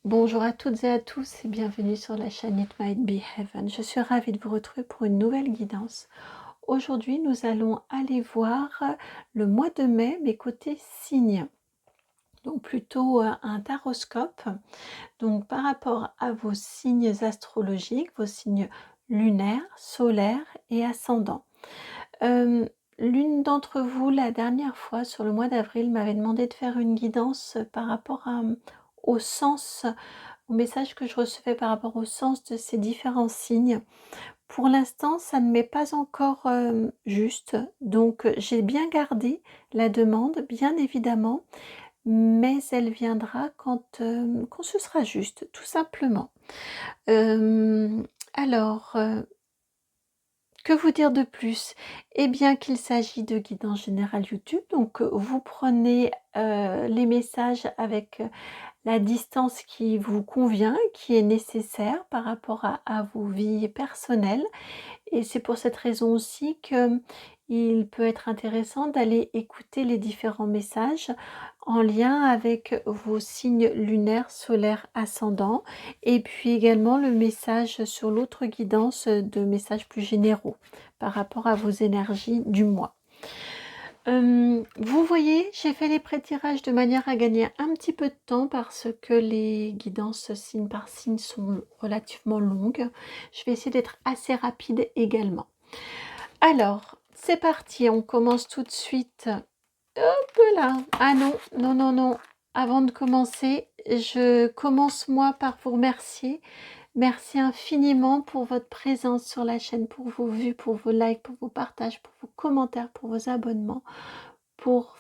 Bonjour à toutes et à tous et bienvenue sur la chaîne It Might Be Heaven. Je suis ravie de vous retrouver pour une nouvelle guidance. Aujourd'hui, nous allons aller voir le mois de mai, mais côté signes. Donc plutôt un taroscope. Donc par rapport à vos signes astrologiques, vos signes lunaires, solaires et ascendants. L'une d'entre vous, la dernière fois, sur le mois d'avril, m'avait demandé de faire une guidance par rapport au sens, au message que je recevais par rapport au sens de ces différents signes. Pour l'instant, ça ne m'est pas encore juste, donc j'ai bien gardé la demande, bien évidemment, mais elle viendra quand ce sera juste, tout simplement. Alors, que vous dire de plus? Eh bien qu'il s'agit de guidance générale YouTube, donc vous prenez les messages avec la distance qui vous convient, qui est nécessaire par rapport à vos vies personnelles. Et c'est pour cette raison aussi qu'il peut être intéressant d'aller écouter les différents messages en lien avec vos signes lunaires, solaires, ascendants, et puis également le message sur l'autre guidance de messages plus généraux par rapport à vos énergies du mois. Vous voyez, j'ai fait les pré-tirages de manière à gagner un petit peu de temps parce que les guidances signe par signe sont relativement longues. Je vais essayer d'être assez rapide également. Alors, c'est parti, on commence tout de suite. Hop là. Ah non, non, non, non. Avant de commencer, je commence moi par vous remercier. Merci infiniment pour votre présence sur la chaîne, pour vos vues, pour vos likes, pour vos partages, pour vos commentaires, pour vos abonnements, pour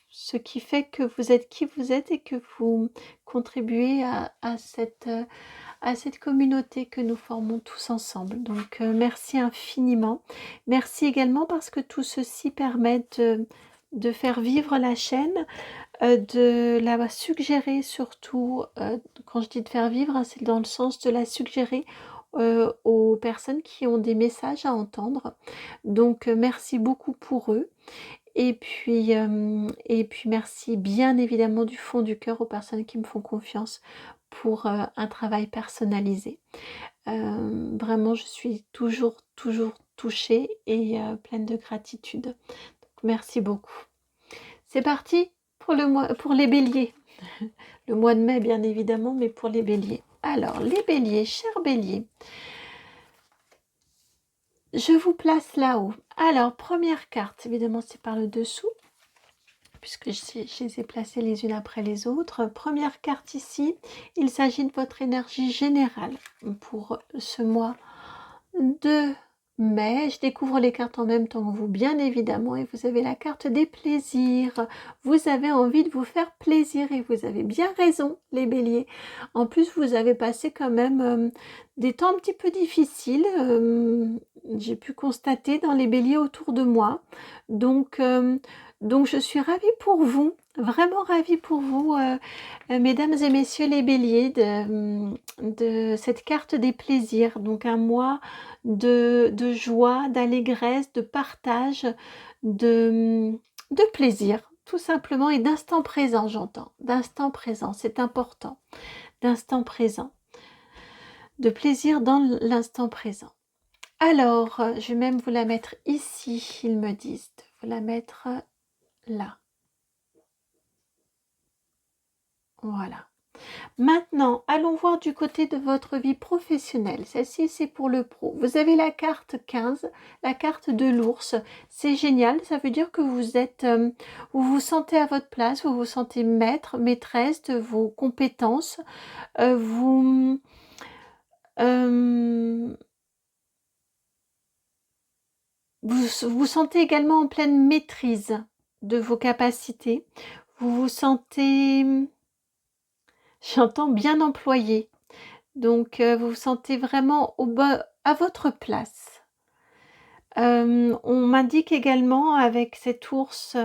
ce qui fait que vous êtes qui vous êtes et que vous contribuez à cette communauté que nous formons tous ensemble. Donc merci infiniment. Merci également parce que tout ceci permet de faire vivre la chaîne, de la suggérer surtout, quand je dis de faire vivre, hein, c'est dans le sens de la suggérer aux personnes qui ont des messages à entendre. Donc merci beaucoup pour eux. Et puis merci bien évidemment du fond du cœur aux personnes qui me font confiance pour un travail personnalisé. Vraiment, je suis toujours touchée et pleine de gratitude. Donc, merci beaucoup. C'est parti pour pour les béliers. Le mois de mai, bien évidemment, mais pour les béliers. Alors, les béliers, chers béliers, je vous place là-haut. Alors, première carte, évidemment, c'est par le dessous, puisque je les ai placées les unes après les autres. Première carte ici, il s'agit de votre énergie générale pour ce mois de mai. Je découvre les cartes en même temps que vous, bien évidemment, et vous avez la carte des plaisirs. Vous avez envie de vous faire plaisir et vous avez bien raison, les béliers. En plus, vous avez passé quand même des temps un petit peu difficiles. J'ai pu constater dans les béliers autour de moi. Donc je suis ravie pour vous, vraiment ravie pour vous, mesdames et messieurs les béliers, de cette carte des plaisirs. Donc un mois de joie, d'allégresse, de partage, de plaisir, tout simplement, et d'instant présent, j'entends. D'instant présent, c'est important. D'instant présent. De plaisir dans l'instant présent. Alors, je vais même vous la mettre ici, ils me disent, de vous la mettre là. Voilà. Maintenant, allons voir du côté de votre vie professionnelle. Celle-ci, c'est pour le pro. Vous avez la carte 15, la carte de l'ours. C'est génial, ça veut dire que vous vous sentez à votre place, vous vous sentez maître, maîtresse de vos compétences. Vous vous sentez également en pleine maîtrise de vos capacités. Vous vous sentez, j'entends, bien employé. Donc, vous vous sentez vraiment à votre place. On m'indique également avec cet ours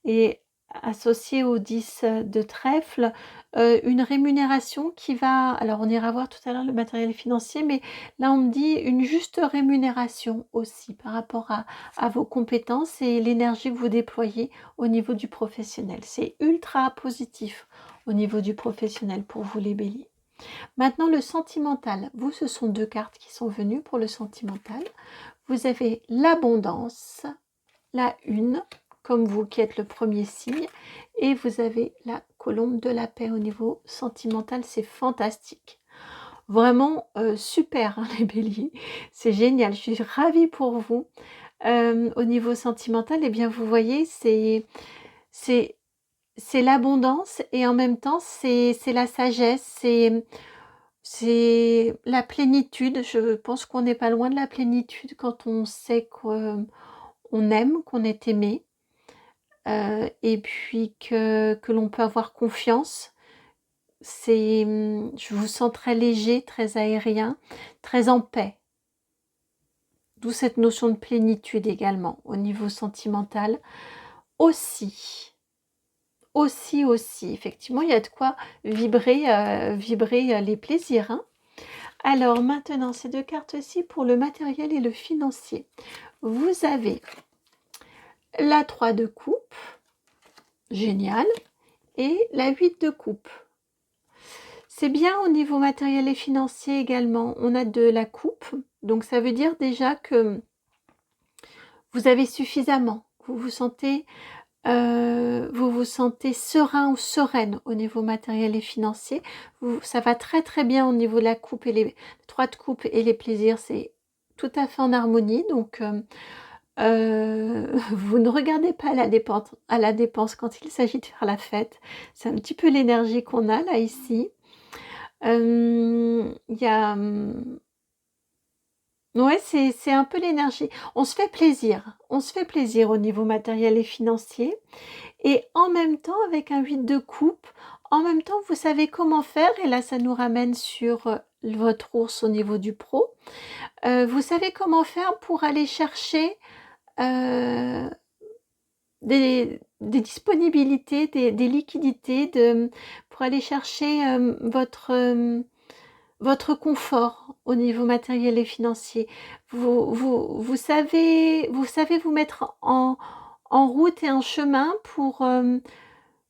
et associé au 10 de trèfle, une rémunération qui va, alors on ira voir tout à l'heure le matériel financier, mais là on me dit une juste rémunération aussi par rapport à vos compétences et l'énergie que vous déployez au niveau du professionnel. C'est ultra positif au niveau du professionnel pour vous les béliers. Maintenant, le sentimental. Vous, ce sont 2 cartes qui sont venues pour le sentimental. Vous avez l'abondance, la une, comme vous qui êtes le premier signe, et vous avez la colombe de la paix au niveau sentimental. C'est fantastique. Vraiment super, hein, les béliers. C'est génial. Je suis ravie pour vous. Au niveau sentimental, eh bien, vous voyez, c'est l'abondance et en même temps, c'est la sagesse, c'est la plénitude. Je pense qu'on n'est pas loin de la plénitude quand on sait qu'on aime, qu'on est aimé, et puis que l'on peut avoir confiance. Je vous sens très léger, très aérien, très en paix. D'où cette notion de plénitude également au niveau sentimental. Aussi, effectivement, il y a de quoi vibrer les plaisirs, hein. Alors maintenant, ces 2 cartes-ci pour le matériel et le financier. Vous avez la 3 de coupe, génial, et la 8 de coupe. C'est bien au niveau matériel et financier également. On a de la coupe, donc ça veut dire déjà que vous avez suffisamment. Vous vous sentez serein ou sereine au niveau matériel et financier. Ça va très très bien au niveau de la coupe et les 3 de coupe et les plaisirs, c'est tout à fait en harmonie. Donc vous ne regardez pas à la dépense quand il s'agit de faire la fête. C'est un petit peu l'énergie qu'on a là ici. Il y a ouais, c'est un peu l'énergie. On se fait plaisir au niveau matériel et financier. Et en même temps, avec un 8 de coupe, en même temps, vous savez comment faire. Et là, ça nous ramène sur votre ours au niveau du pro. Vous savez comment faire pour aller chercher des disponibilités, des liquidités, pour aller chercher votre confort au niveau matériel et financier. Vous savez vous mettre en route et en chemin pour,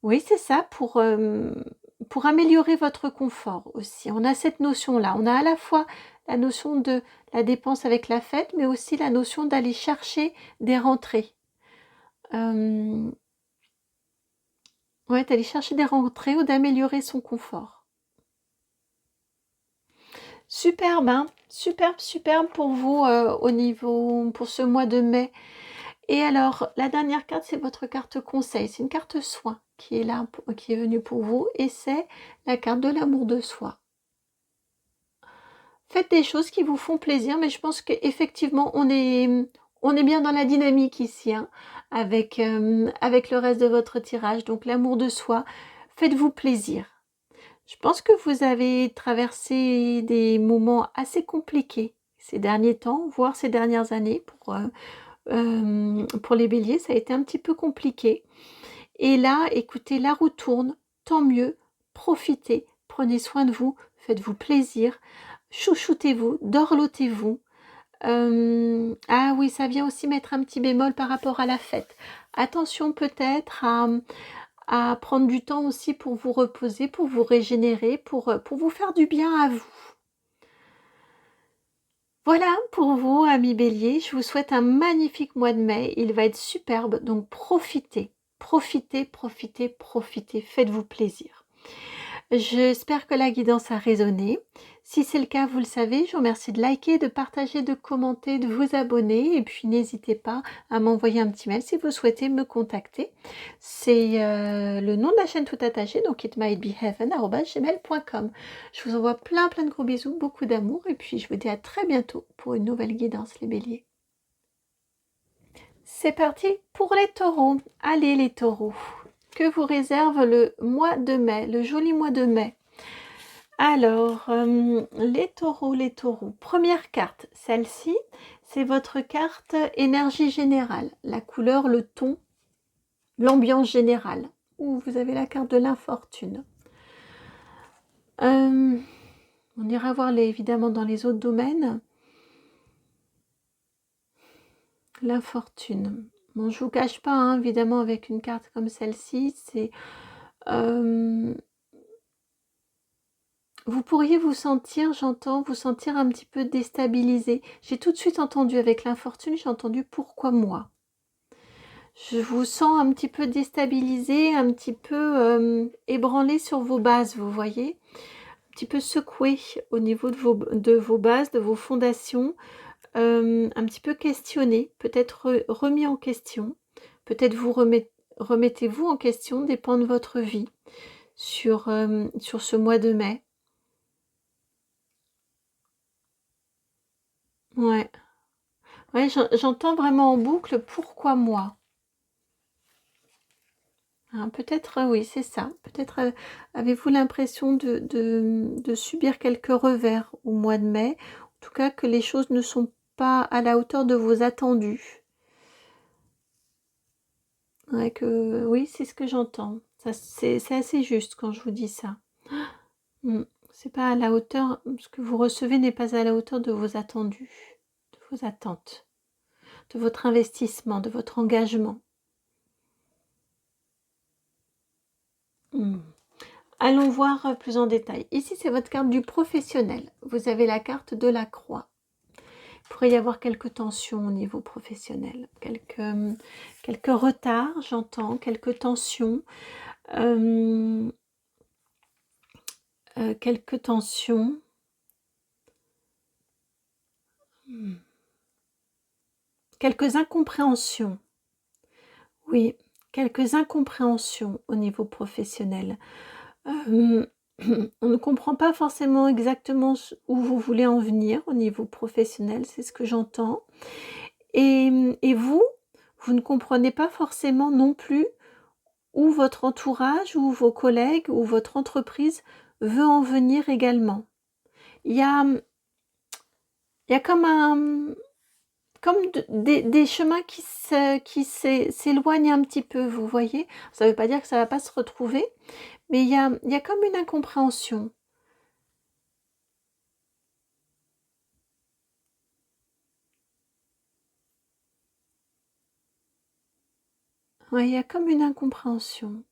oui, c'est ça, pour améliorer votre confort aussi. On a cette notion-là. On a à la fois la notion de la dépense avec la fête, mais aussi la notion d'aller chercher des rentrées. Ouais, d'aller chercher des rentrées ou d'améliorer son confort. Superbe, hein, superbe pour vous au niveau pour ce mois de mai. Et alors, la dernière carte, c'est votre carte conseil. C'est une carte soin qui est là, qui est venue pour vous, et c'est la carte de l'amour de soi. Faites des choses qui vous font plaisir, mais je pense qu'effectivement, on est bien dans la dynamique ici, hein, avec le reste de votre tirage. Donc, l'amour de soi, faites-vous plaisir. Je pense que vous avez traversé des moments assez compliqués ces derniers temps, voire ces dernières années. Pour les béliers, ça a été un petit peu compliqué. Et là, écoutez, la roue tourne, tant mieux, profitez, prenez soin de vous, faites-vous plaisir, chouchoutez-vous, dorlotez-vous. Ah oui, ça vient aussi mettre un petit bémol par rapport à la fête. Attention peut-être à prendre du temps aussi pour vous reposer, pour vous régénérer, pour vous faire du bien à vous. Voilà pour vous, amis bélier. Je vous souhaite un magnifique mois de mai. Il va être superbe, donc profitez, profitez, profitez, profitez. Faites-vous plaisir. J'espère que la guidance a résonné. Si c'est le cas, vous le savez, je vous remercie de liker, de partager, de commenter, de vous abonner. Et puis, n'hésitez pas à m'envoyer un petit mail si vous souhaitez me contacter. C'est le nom de la chaîne tout attaché, donc itmightbeheaven@gmail.com. Je vous envoie plein de gros bisous, beaucoup d'amour. Et puis, je vous dis à très bientôt pour une nouvelle guidance, les béliers. C'est parti pour les taureaux. Allez, les taureaux. Que vous réserve le mois de mai, le joli mois de mai? Alors, les taureaux. Première carte, celle-ci, c'est votre carte énergie générale. La couleur, le ton, l'ambiance générale. Ouh, vous avez la carte de l'infortune. On ira voir évidemment dans les autres domaines. L'infortune. Bon, je vous cache pas, hein, évidemment, avec une carte comme celle-ci, c'est vous pourriez vous sentir, j'entends, vous sentir un petit peu déstabilisé. J'ai tout de suite entendu avec l'infortune, j'ai entendu pourquoi moi. Je vous sens un petit peu déstabilisé, un petit peu ébranlé sur vos bases, vous voyez, un petit peu secoué au niveau de vos bases, de vos fondations, un petit peu questionné, peut-être remis en question, peut-être remettez-vous en question, dépend de votre vie sur ce mois de mai. Ouais, ouais, j'entends vraiment en boucle pourquoi moi. Hein, peut-être, oui, c'est ça. Peut-être avez-vous l'impression de subir quelques revers au mois de mai. En tout cas, que les choses ne sont pas à la hauteur de vos attendus. Ouais, oui, c'est ce que j'entends. C'est assez juste quand je vous dis ça. C'est pas à la hauteur, ce que vous recevez n'est pas à la hauteur de vos attendus, de vos attentes, de votre investissement, de votre engagement. Allons voir plus en détail. Ici, c'est votre carte du professionnel. Vous avez la carte de la croix. Il pourrait y avoir quelques tensions au niveau professionnel, quelques retards, j'entends, quelques tensions, quelques tensions. Quelques incompréhensions. Oui, quelques incompréhensions au niveau professionnel. On ne comprend pas forcément exactement où vous voulez en venir au niveau professionnel, c'est ce que j'entends. Et vous ne comprenez pas forcément non plus où votre entourage, ou vos collègues, ou votre entreprise veut en venir également. Il y a comme des chemins qui s'éloignent un petit peu, vous voyez. Ça ne veut pas dire que ça ne va pas se retrouver, mais il y a comme une incompréhension. Ouais, il y a comme une incompréhension.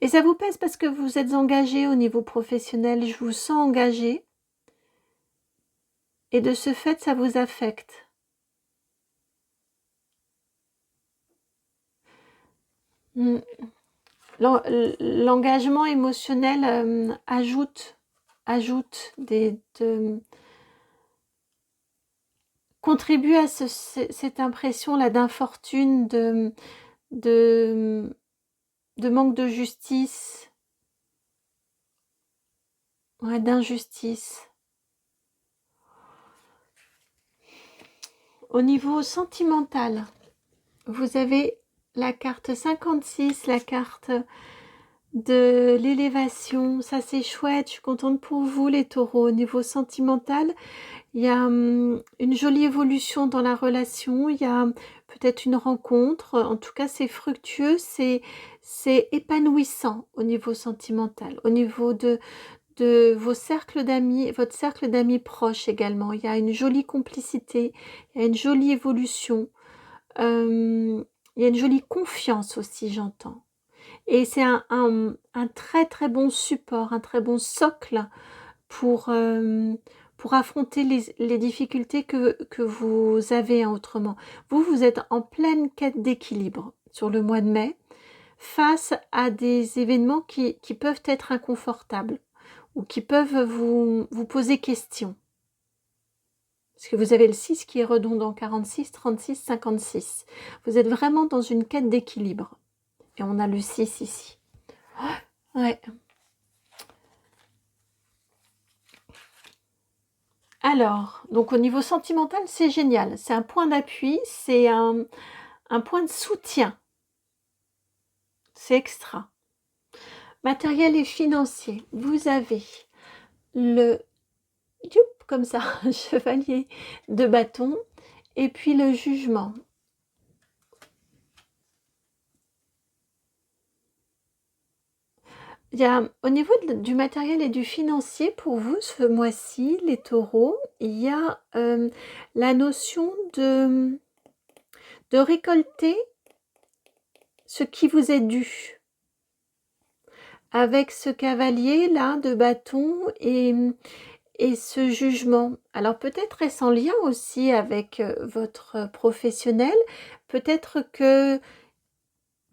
Et ça vous pèse parce que vous êtes engagé au niveau professionnel, je vous sens engagé. Et de ce fait, ça vous affecte. L'engagement émotionnel ajoute contribue à cette impression-là d'infortune, de manque de justice, ouais, d'injustice. Au niveau sentimental, vous avez la carte 56, la carte de l'élévation. Ça, c'est chouette, je suis contente pour vous, les taureaux. Au niveau sentimental, il y a une jolie évolution dans la relation, il y a peut-être une rencontre, en tout cas c'est fructueux, c'est épanouissant au niveau sentimental, au niveau de vos cercles d'amis, votre cercle d'amis proches également. Il y a une jolie complicité, il y a une jolie évolution, il y a une jolie confiance aussi, j'entends. Et c'est un très très bon support, un très bon socle pour affronter les difficultés que vous avez, autrement. Vous êtes en pleine quête d'équilibre sur le mois de mai, face à des événements qui peuvent être inconfortables ou qui peuvent vous poser question. Parce que vous avez le 6 qui est redondant, 46, 36, 56. Vous êtes vraiment dans une quête d'équilibre. Et on a le 6 ici. Ouais. Alors, donc au niveau sentimental, c'est génial. C'est un point d'appui, c'est un point de soutien. C'est extra. Matériel et financier. Vous avez le comme ça, chevalier de bâton, et puis le jugement. Il y a, au niveau du matériel et du financier, pour vous, ce mois-ci, les taureaux, il y a la notion de récolter ce qui vous est dû. Avec ce cavalier là de bâton et ce jugement. Alors peut-être est-ce en lien aussi avec votre professionnel, peut-être que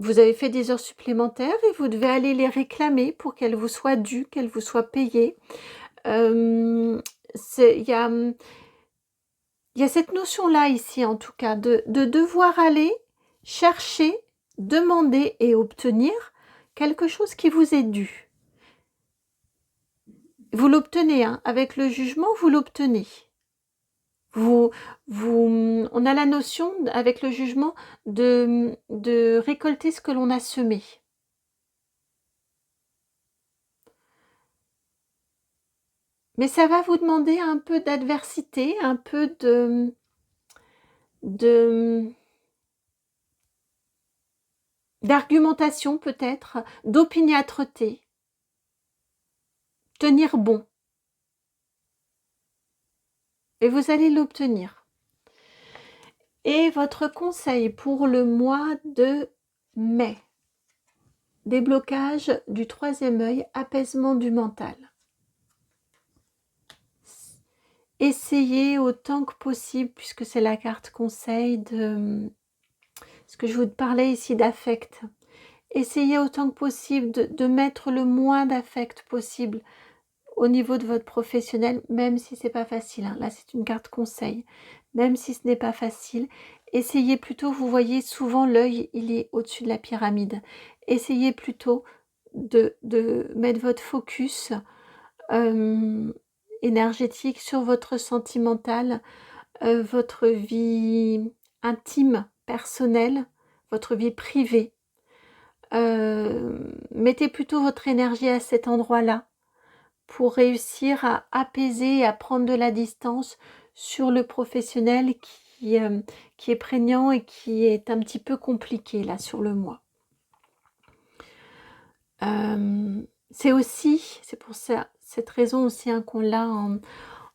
vous avez fait des heures supplémentaires et vous devez aller les réclamer pour qu'elles vous soient dues, qu'elles vous soient payées. Il y a, y a cette notion-là ici en tout cas, de devoir aller chercher, demander et obtenir quelque chose qui vous est dû. Vous l'obtenez, hein, avec le jugement, vous l'obtenez. On a la notion, avec le jugement, de récolter ce que l'on a semé. Mais ça va vous demander un peu d'adversité, un peu d'argumentation peut-être, d'opiniâtreté. Tenir bon. Et vous allez l'obtenir. Et votre conseil pour le mois de mai. Déblocage du troisième œil, apaisement du mental. Essayez autant que possible, puisque c'est la carte conseil de ce que je vous parlais ici d'affect. Essayez autant que possible de mettre le moins d'affect possible au niveau de votre professionnel, même si c'est pas facile. Hein. Là, c'est une carte conseil. Même si ce n'est pas facile, essayez plutôt, vous voyez souvent l'œil, il est au-dessus de la pyramide. Essayez plutôt de mettre votre focus énergétique sur votre sentimental, votre vie intime, personnelle, votre vie privée. Mettez plutôt votre énergie à cet endroit-là pour réussir à apaiser et à prendre de la distance sur le professionnel qui est prégnant et qui est un petit peu compliqué là sur le mois. C'est pour cette raison aussi hein, qu'on l'a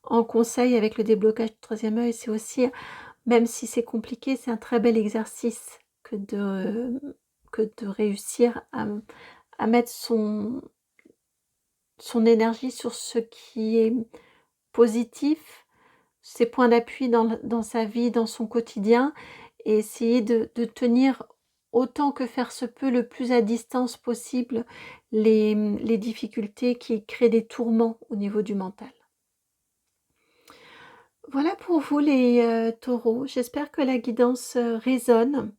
en conseil avec le déblocage du troisième œil, c'est aussi, même si c'est compliqué, c'est un très bel exercice que de réussir à mettre son énergie sur ce qui est positif, ses points d'appui dans sa vie, dans son quotidien, et essayer de tenir autant que faire se peut, le plus à distance possible, les difficultés qui créent des tourments au niveau du mental. Voilà pour vous les taureaux, j'espère que la guidance résonne.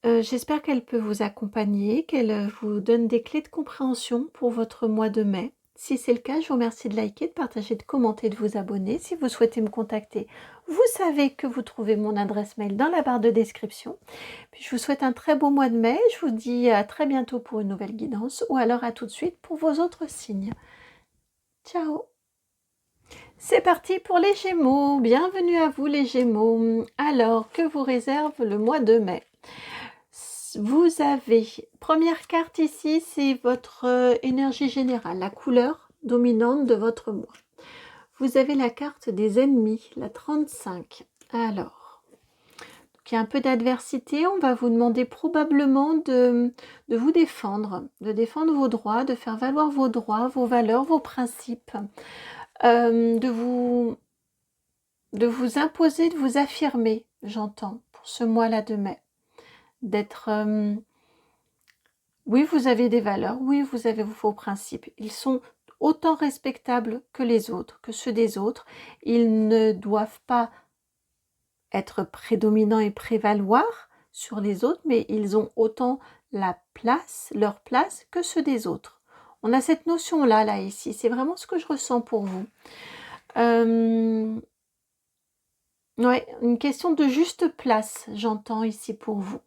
J'espère qu'elle peut vous accompagner, qu'elle vous donne des clés de compréhension pour votre mois de mai. Si c'est le cas, je vous remercie de liker, de partager, de commenter, de vous abonner. Si vous souhaitez me contacter, vous savez que vous trouvez mon adresse mail dans la barre de description. Puis je vous souhaite un très beau mois de mai. Je vous dis à très bientôt pour une nouvelle guidance ou alors à tout de suite pour vos autres signes. Ciao! C'est parti pour les Gémeaux. Bienvenue à vous les Gémeaux. Alors, que vous réserve le mois de mai? Vous avez, première carte ici, c'est votre énergie générale, la couleur dominante de votre mois. Vous avez la carte des ennemis, la 35. Alors, il y a un peu d'adversité, on va vous demander probablement de vous défendre, de défendre vos droits, de faire valoir vos droits, vos valeurs, vos principes, de vous imposer, de vous affirmer, j'entends, pour ce mois-là de mai. D'être... oui, vous avez des valeurs, oui, vous avez vos principes. Ils sont autant respectables que les autres, que ceux des autres. Ils ne doivent pas être prédominants et prévaloir sur les autres, mais ils ont autant leur place que ceux des autres. On a cette notion-là, là, ici. C'est vraiment ce que je ressens pour vous. Ouais, une question de juste place, j'entends ici pour vous.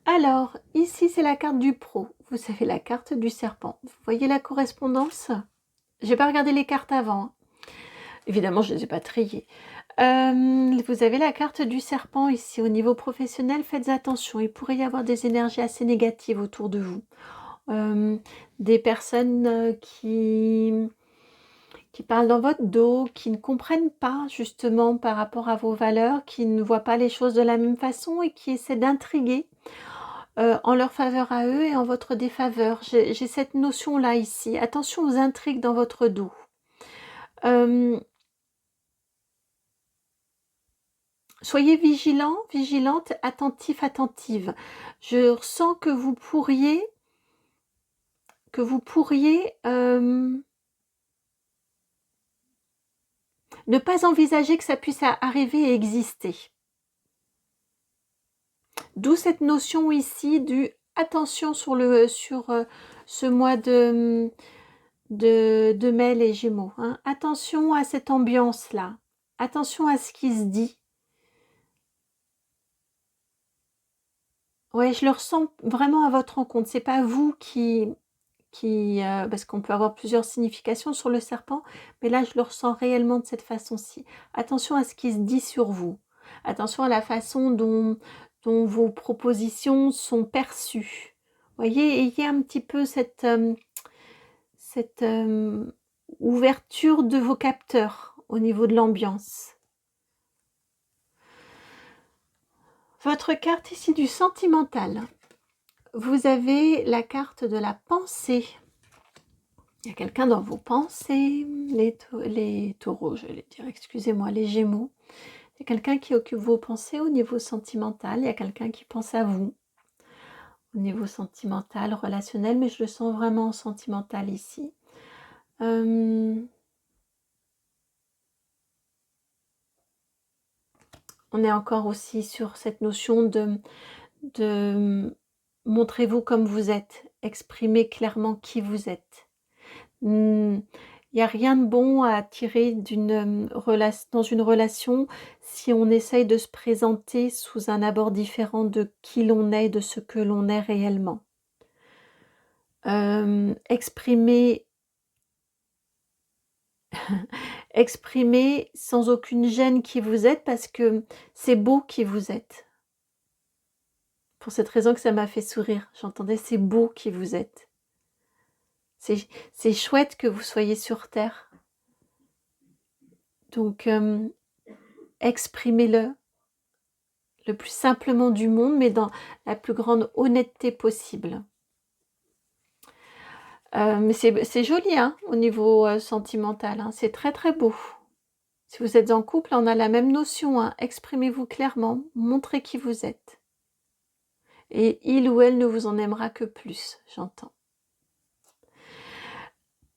Alors, ici, c'est la carte du pro. Vous avez la carte du serpent. Vous voyez la correspondance? Je n'ai pas regardé les cartes avant. Hein. Évidemment, je ne les ai pas triées. Vous avez la carte du serpent ici. Au niveau professionnel, faites attention. Il pourrait y avoir des énergies assez négatives autour de vous. Des personnes qui parlent dans votre dos, qui ne comprennent pas justement par rapport à vos valeurs, qui ne voient pas les choses de la même façon et qui essaient d'intriguer. en leur faveur à eux et en votre défaveur. J'ai cette notion-là ici. Attention aux intrigues dans votre dos. Soyez vigilant, vigilante, attentif, attentive. Je ressens que vous pourriez ne pas envisager que ça puisse arriver et exister. D'où cette notion ici du attention sur ce mois de mai les Gémeaux. Hein. Attention à cette ambiance-là. Attention à ce qui se dit. Ouais, je le ressens vraiment à votre rencontre. C'est pas vous parce qu'on peut avoir plusieurs significations sur le serpent, mais là je le ressens réellement de cette façon-ci. Attention à ce qui se dit sur vous. Attention à la façon dont vos propositions sont perçues. Voyez, ayez un petit peu cette ouverture de vos capteurs au niveau de l'ambiance. Votre carte ici du sentimental. Vous avez la carte de la pensée. Il y a quelqu'un dans vos pensées, les taureaux, je vais dire, excusez-moi, les gémeaux. Il y a quelqu'un qui occupe vos pensées au niveau sentimental. Il y a quelqu'un qui pense à vous au niveau sentimental, relationnel, mais je le sens vraiment sentimental ici. On est encore aussi sur cette notion de montrez-vous comme vous êtes, exprimez clairement qui vous êtes. Il n'y a rien de bon à tirer dans une relation si on essaye de se présenter sous un abord différent de qui l'on est, de ce que l'on est réellement. Exprimer sans aucune gêne qui vous êtes parce que c'est beau qui vous êtes. Pour cette raison que ça m'a fait sourire. J'entendais c'est beau qui vous êtes. C'est chouette que vous soyez sur Terre. Donc, exprimez-le plus simplement du monde, mais dans la plus grande honnêteté possible. Mais c'est joli hein, au niveau sentimental. Hein. C'est très très beau. Si vous êtes en couple, on a la même notion. Hein. Exprimez-vous clairement, montrez qui vous êtes. Et il ou elle ne vous en aimera que plus, j'entends.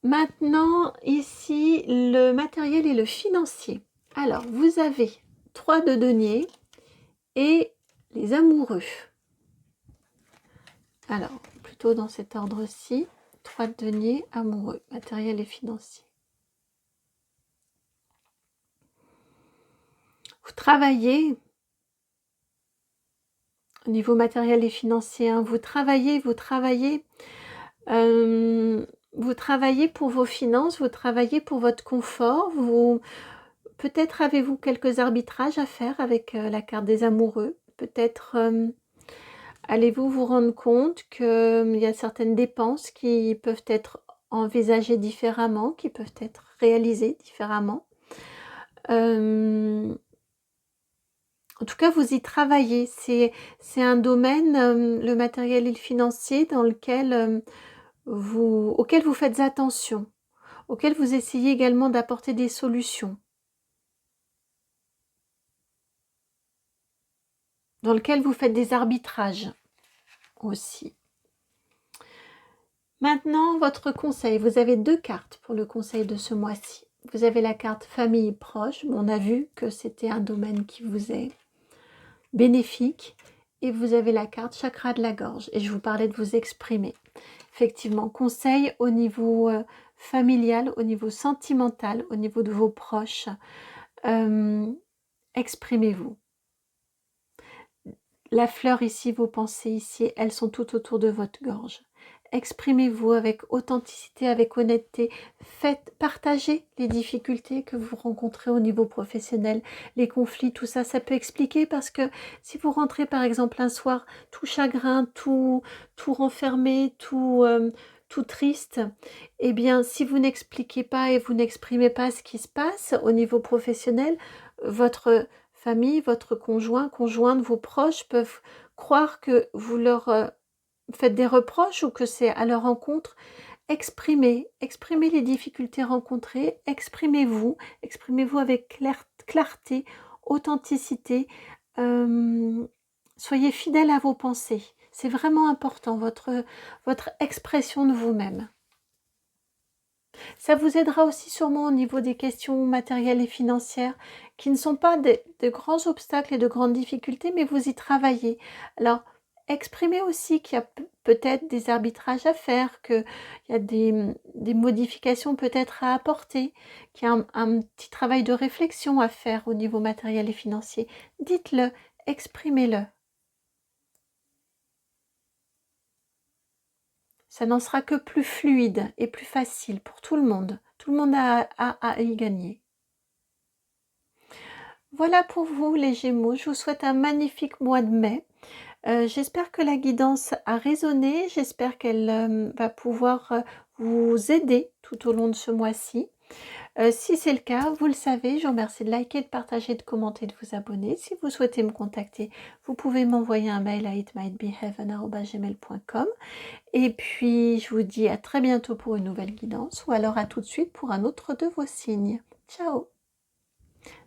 Maintenant, ici, le matériel et le financier. Alors, vous avez 3 de denier et les amoureux. Alors, plutôt dans cet ordre-ci, 3 de denier, amoureux, matériel et financier. Vous travaillez au niveau matériel et financier, hein, vous travaillez pour vos finances, vous travaillez pour votre confort, peut-être avez-vous quelques arbitrages à faire avec la carte des amoureux, peut-être allez-vous vous rendre compte qu'il y a certaines dépenses qui peuvent être envisagées différemment, qui peuvent être réalisées différemment. En tout cas, vous y travaillez. C'est un domaine, le matériel et le financier, dans lequel auquel vous faites attention, auquel vous essayez également d'apporter des solutions, dans lequel vous faites des arbitrages aussi. Maintenant, votre conseil. Vous avez 2 cartes pour le conseil de ce mois-ci. Vous avez la carte famille proche. On a vu que c'était un domaine qui vous est bénéfique. Et vous avez la carte chakra de la gorge. Et je vous parlais de vous exprimer. Effectivement, conseil au niveau familial, au niveau sentimental, au niveau de vos proches. Exprimez-vous. La fleur ici, vos pensées ici, elles sont tout autour de votre gorge. Exprimez-vous avec authenticité, avec honnêteté. Partagez les difficultés que vous rencontrez au niveau professionnel, les conflits, tout ça. Ça peut expliquer parce que si vous rentrez par exemple un soir tout chagrin, tout renfermé, tout triste, eh bien si vous n'expliquez pas et vous n'exprimez pas ce qui se passe au niveau professionnel, votre famille, votre conjoint, conjointe, vos proches peuvent croire que vous leur faites des reproches ou que c'est à leur encontre. Exprimez les difficultés rencontrées, exprimez-vous avec clarté, authenticité, soyez fidèle à vos pensées. C'est vraiment important, votre expression de vous-même. Ça vous aidera aussi sûrement au niveau des questions matérielles et financières, qui ne sont pas de grands obstacles et de grandes difficultés, mais vous y travaillez. Alors, exprimez aussi qu'il y a peut-être des arbitrages à faire, qu'il y a des modifications peut-être à apporter, qu'il y a un petit travail de réflexion à faire au niveau matériel et financier. Dites-le, exprimez-le. Ça n'en sera que plus fluide et plus facile pour tout le monde. Tout le monde a à y gagner. Voilà pour vous les Gémeaux, je vous souhaite un magnifique mois de mai. J'espère que la guidance a résonné, j'espère qu'elle va pouvoir vous aider tout au long de ce mois-ci. Si c'est le cas, vous le savez, je vous remercie de liker, de partager, de commenter, de vous abonner. Si vous souhaitez me contacter, vous pouvez m'envoyer un mail à itmightbeheaven@gmail.com. Et puis, je vous dis à très bientôt pour une nouvelle guidance ou alors à tout de suite pour un autre de vos signes. Ciao!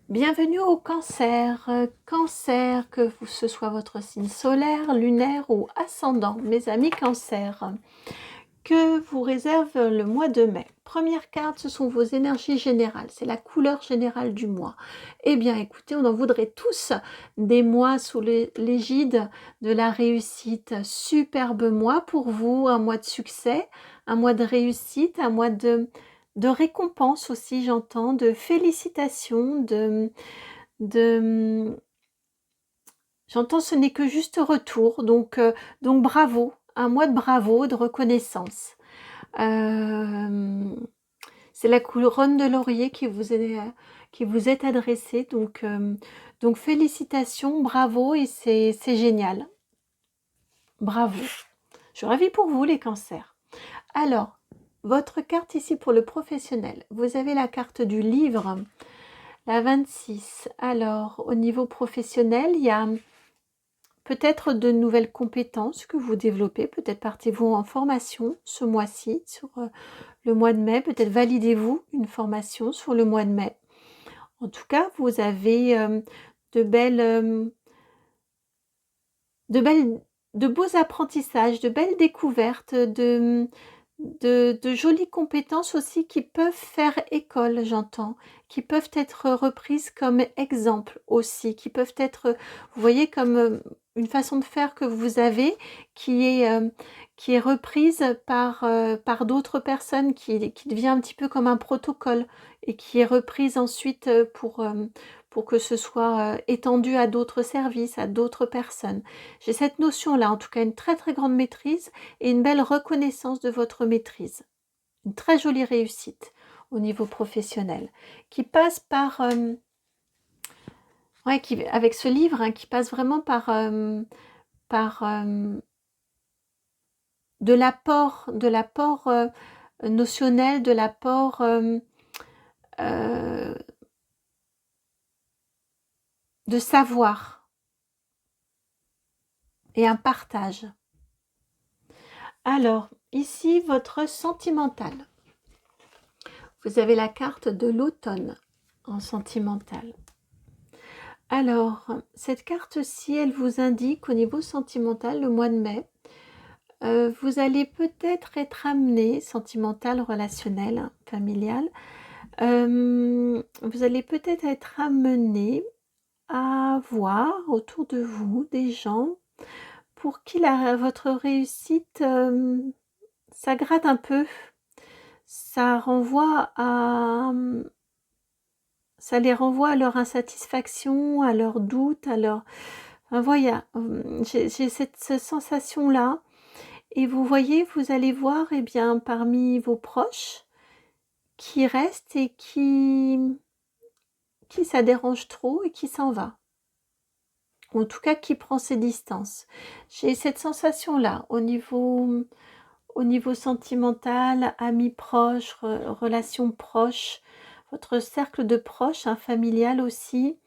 Bienvenue au Cancer. Cancer, que ce soit votre signe solaire, lunaire ou ascendant, mes amis Cancer. Que vous réserve le mois de mai? Première carte, ce sont vos énergies générales, c'est la couleur générale du mois. Eh bien écoutez, on en voudrait tous des mois sous l'égide de la réussite. Superbe mois pour vous, un mois de succès, un mois de réussite, un mois de récompense aussi, j'entends, de félicitations, de j'entends ce n'est que juste retour, donc bravo, un mois de bravo, de reconnaissance. C'est la couronne de laurier qui vous est adressée, donc félicitations, bravo, et c'est génial. Bravo. Je suis ravie pour vous les cancers. Alors, votre carte ici pour le professionnel, vous avez la carte du livre, la 26. Alors, au niveau professionnel, il y a peut-être de nouvelles compétences que vous développez, peut-être partez-vous en formation ce mois-ci, sur le mois de mai, peut-être validez-vous une formation sur le mois de mai. En tout cas, vous avez de beaux apprentissages, de belles découvertes, de jolies compétences aussi qui peuvent faire école, j'entends, qui peuvent être reprises comme exemple aussi, qui peuvent être, vous voyez, comme une façon de faire que vous avez qui est reprise par d'autres personnes, qui devient un petit peu comme un protocole et qui est reprise ensuite pour que ce soit étendu à d'autres services, à d'autres personnes. J'ai cette notion-là, en tout cas une très très grande maîtrise et une belle reconnaissance de votre maîtrise. Une très jolie réussite au niveau professionnel qui passe par, avec ce livre, qui passe vraiment par de l'apport notionnel, de l'apport de savoir et un partage. Alors, ici, votre sentimental. Vous avez la carte de l'automne en sentimental. Alors, cette carte-ci, elle vous indique au niveau sentimental, le mois de mai, vous allez peut-être être amené, sentimental, relationnel, familial, vous allez peut-être être amené à voir autour de vous des gens pour qui votre réussite, ça gratte un peu. Ça renvoie à ça les renvoie à leur insatisfaction, à leurs doutes, à leur enfin voilà, j'ai cette sensation-là et vous voyez, vous allez voir, eh bien, parmi vos proches, qui reste et qui ça dérange trop et qui s'en va. Ou en tout cas, qui prend ses distances. J'ai cette sensation-là au niveau sentimental, amis proches, relations proches, votre cercle de proches, familial aussi,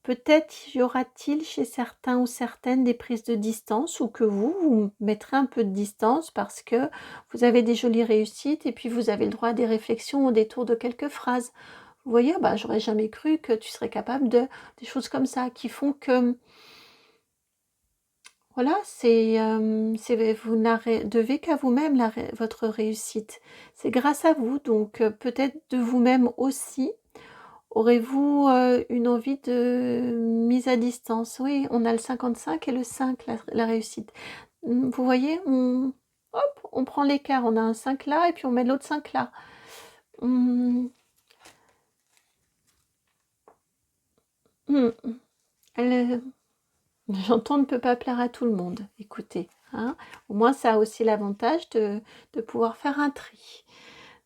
Peut-être y aura-t-il chez certains ou certaines des prises de distance ou que vous mettrez un peu de distance parce que vous avez des jolies réussites et puis vous avez le droit à des réflexions au détour de quelques phrases. Vous voyez, bah, j'aurais jamais cru que tu serais capable de des choses comme ça qui font que voilà, vous n'arrêtez devez qu'à vous-même votre réussite. C'est grâce à vous, donc peut-être de vous-même aussi. Aurez-vous une envie de mise à distance? Oui, on a le 55 et le 5, la réussite. Vous voyez, hop, on prend l'écart, on a un 5 là et puis on met l'autre 5 là. Hum, hum, elle, J'entends ne peut pas plaire à tout le monde, écoutez, hein. Au moins ça a aussi l'avantage de pouvoir faire un tri,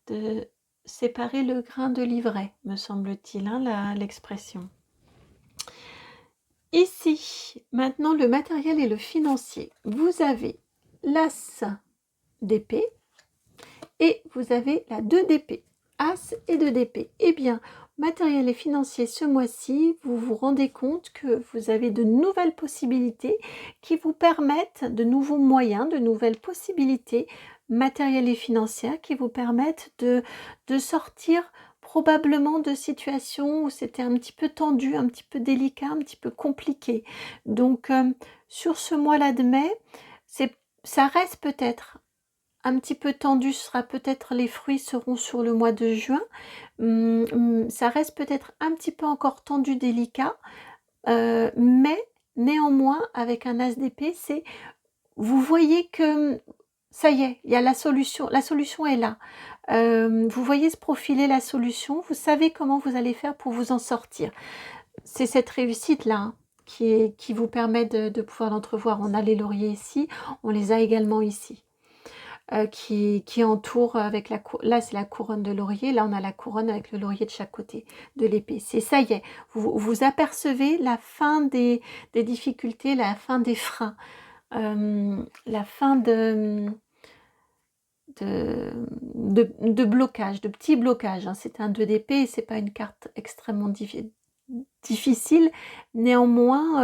de séparer le grain de l'ivraie, me semble-t-il, hein, l'expression. Ici, maintenant le matériel et le financier. Vous avez l'as d'épée et vous avez la 2 d'épée. As et 2 d'épée. Eh bien, matériel et financier ce mois-ci, vous vous rendez compte que vous avez de nouvelles possibilités qui vous permettent, de nouveaux moyens, de nouvelles possibilités matérielles et financières qui vous permettent de sortir probablement de situations où c'était un petit peu tendu, un petit peu délicat, un petit peu compliqué. Donc, sur ce mois-là de mai, ça reste peut-être un petit peu tendu, les fruits seront sur le mois de juin. Ça reste peut-être un petit peu encore tendu, délicat, mais néanmoins, avec un as d'épée, vous voyez que ça y est, il y a la solution est là. Vous voyez se profiler la solution, vous savez comment vous allez faire pour vous en sortir. C'est cette réussite-là, hein, qui vous permet de pouvoir l'entrevoir. On a les lauriers ici, on les a également ici. Qui entoure avec là c'est la couronne de laurier, là on a la couronne avec le laurier de chaque côté de l'épée. C'est ça y est, vous apercevez la fin des difficultés, la fin des freins, la fin de blocage, de petits blocages, hein. C'est un 2 d'épée et c'est pas une carte extrêmement difficile. Néanmoins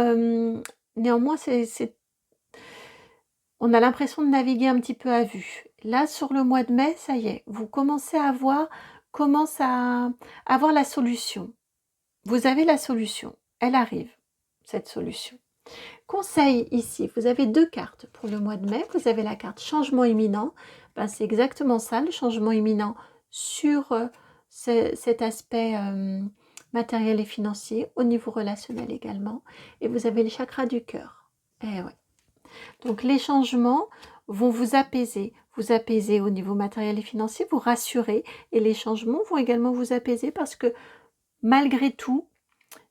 on a l'impression de naviguer un petit peu à vue. Là, sur le mois de mai, ça y est, vous commencez à commence à avoir la solution. Vous avez la solution. Elle arrive, cette solution. Conseil ici, vous avez 2 cartes pour le mois de mai. Vous avez la carte changement imminent. Ben, c'est exactement ça, le changement imminent sur cet aspect matériel et financier, au niveau relationnel également. Et vous avez le chakra du cœur. Eh ouais. Donc les changements vont vous apaiser au niveau matériel et financier, vous rassurer, et les changements vont également vous apaiser parce que malgré tout,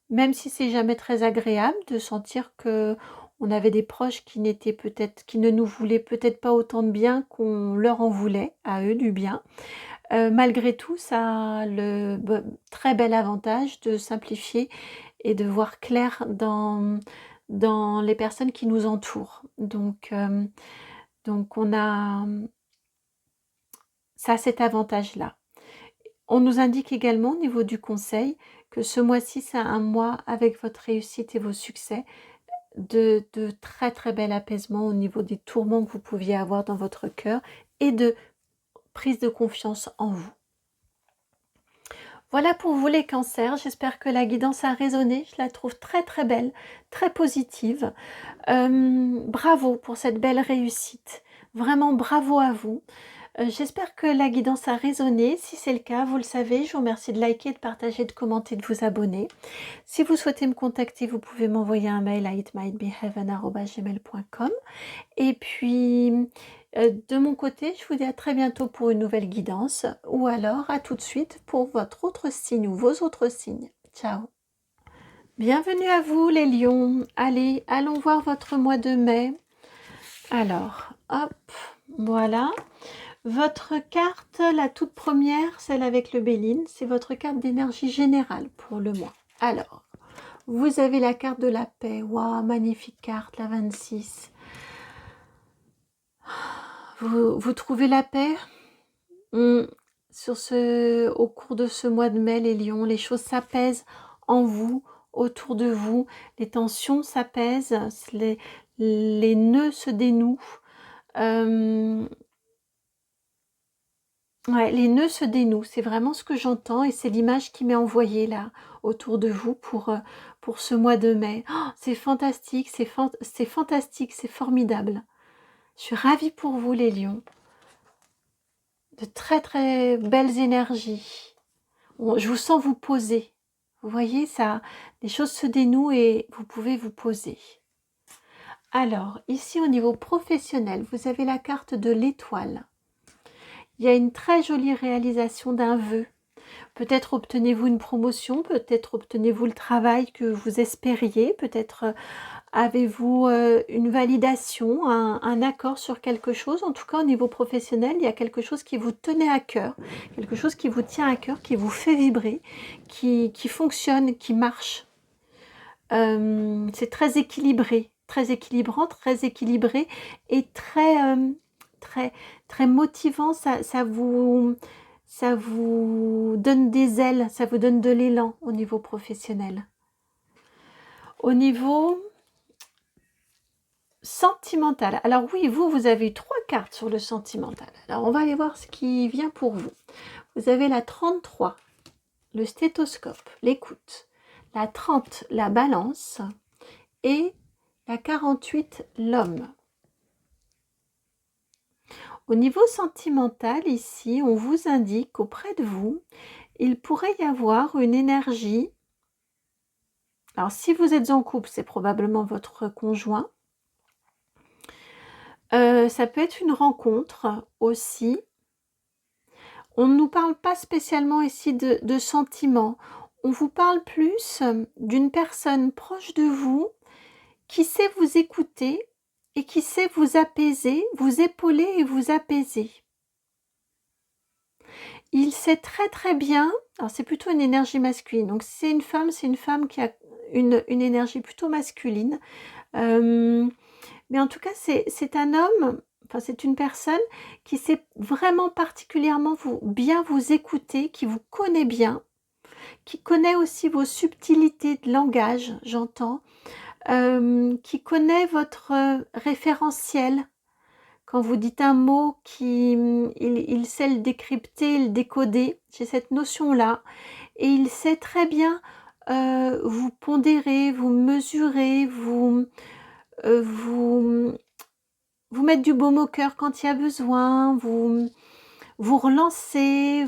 même si c'est jamais très agréable de sentir que on avait des proches qui ne nous voulaient peut-être pas autant de bien qu'on leur en voulait, à eux du bien, malgré tout, ça a le très bel avantage de simplifier et de voir clair dans les personnes qui nous entourent. Donc on a ça a cet avantage-là. On nous indique également au niveau du conseil que ce mois-ci, c'est un mois avec votre réussite et vos succès, de très très bel apaisement au niveau des tourments que vous pouviez avoir dans votre cœur et de prise de confiance en vous. Voilà pour vous les cancers, j'espère que la guidance a résonné, je la trouve très très belle, très positive. Bravo pour cette belle réussite, vraiment bravo à vous. J'espère que la guidance a résonné, si c'est le cas, vous le savez, je vous remercie de liker, de partager, de commenter, de vous abonner. Si vous souhaitez me contacter, vous pouvez m'envoyer un mail à itmightbeheaven@gmail.com. Et puis, de mon côté, je vous dis à très bientôt pour une nouvelle guidance, ou alors à tout de suite pour votre autre signe ou vos autres signes. Ciao. Bienvenue à vous les lions. Allez, allons voir votre mois de mai. Alors, hop, voilà. Votre carte, la toute première, celle avec le Béline, c'est votre carte d'énergie générale pour le mois. Alors, vous avez la carte de la paix. Waouh, magnifique carte, la 26. Vous trouvez la paix au cours de ce mois de mai, les lions, les choses s'apaisent en vous autour de vous, les tensions s'apaisent, les nœuds se dénouent. Euh, ouais, les nœuds se dénouent, c'est vraiment ce que j'entends et c'est l'image qui m'est envoyée là autour de vous pour ce mois de mai. Oh, c'est fantastique, c'est fantastique, c'est formidable. Je suis ravie pour vous les lions. De très très belles énergies. Je vous sens vous poser. Vous voyez, ça, les choses se dénouent et vous pouvez vous poser. Alors, ici au niveau professionnel, vous avez la carte de l'étoile. Il y a une très jolie réalisation d'un vœu. Peut-être obtenez-vous une promotion, peut-être obtenez-vous le travail que vous espériez, peut-être avez-vous une validation, un accord sur quelque chose. En tout cas, au niveau professionnel, il y a quelque chose qui vous tenait à cœur, quelque chose qui vous tient à cœur, qui vous fait vibrer, qui fonctionne, qui marche. C'est très équilibré, très équilibrant, très équilibré et très motivant. Ça vous donne des ailes, ça vous donne de l'élan au niveau professionnel. Au niveau sentimental. Alors oui, vous avez eu 3 cartes sur le sentimental. Alors on va aller voir ce qui vient pour vous. Vous avez la 33, le stéthoscope, l'écoute. La 30, la balance. Et la 48, l'homme. Au niveau sentimental, ici, on vous indique qu'auprès de vous, il pourrait y avoir une énergie. Alors, si vous êtes en couple, c'est probablement votre conjoint. Ça peut être une rencontre aussi. On ne nous parle pas spécialement ici de sentiments. On vous parle plus d'une personne proche de vous qui sait vous écouter et qui sait vous apaiser, vous épauler et vous apaiser. Il sait très très bien, alors c'est plutôt une énergie masculine, donc si c'est une femme qui a une énergie plutôt masculine, mais en tout cas c'est un homme, enfin c'est une personne qui sait vraiment particulièrement bien vous écouter, qui vous connaît bien, qui connaît aussi vos subtilités de langage, j'entends, qui connaît votre référentiel. Quand vous dites un mot, il sait le décrypter, le décoder, j'ai cette notion-là. Et il sait très bien vous pondérer, vous mesurer, vous mettre du baume au cœur quand il y a besoin, vous relancer.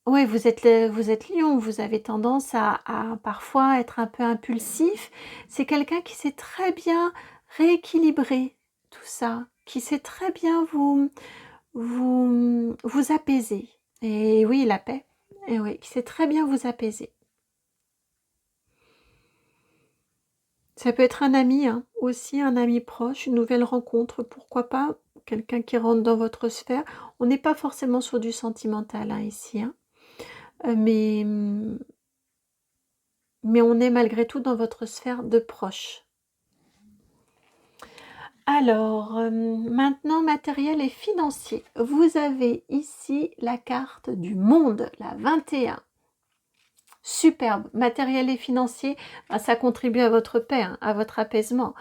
Oui, vous êtes lion, vous avez tendance à parfois être un peu impulsif. C'est quelqu'un qui sait très bien rééquilibrer tout ça, qui sait très bien vous apaiser. Et oui, la paix. Et oui, qui sait très bien vous apaiser. Ça peut être un ami, hein, aussi un ami proche, une nouvelle rencontre, pourquoi pas, quelqu'un qui rentre dans votre sphère. On n'est pas forcément sur du sentimental hein, ici, hein. Mais on est malgré tout dans votre sphère de proche. Alors, maintenant matériel et financier. Vous avez ici la carte du monde, la 21. Superbe, matériel et financier, ça contribue à votre paix, hein, à votre apaisement.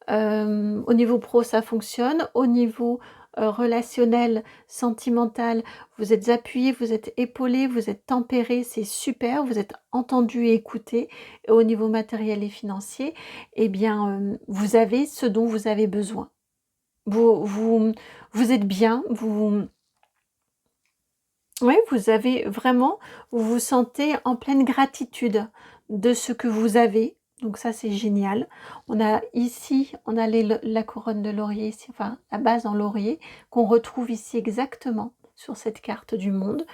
Au niveau pro, ça fonctionne. Au niveau relationnel, sentimental, vous êtes appuyé, vous êtes épaulé, vous êtes tempéré, c'est super, vous êtes entendu et écouté. Et au niveau matériel et financier, eh bien, vous avez ce dont vous avez besoin. Vous êtes bien, oui, vous avez vraiment, vous vous sentez en pleine gratitude de ce que vous avez. Donc ça, c'est génial. On a ici, on a la couronne de laurier ici, enfin la base en laurier, qu'on retrouve ici exactement sur cette carte du monde.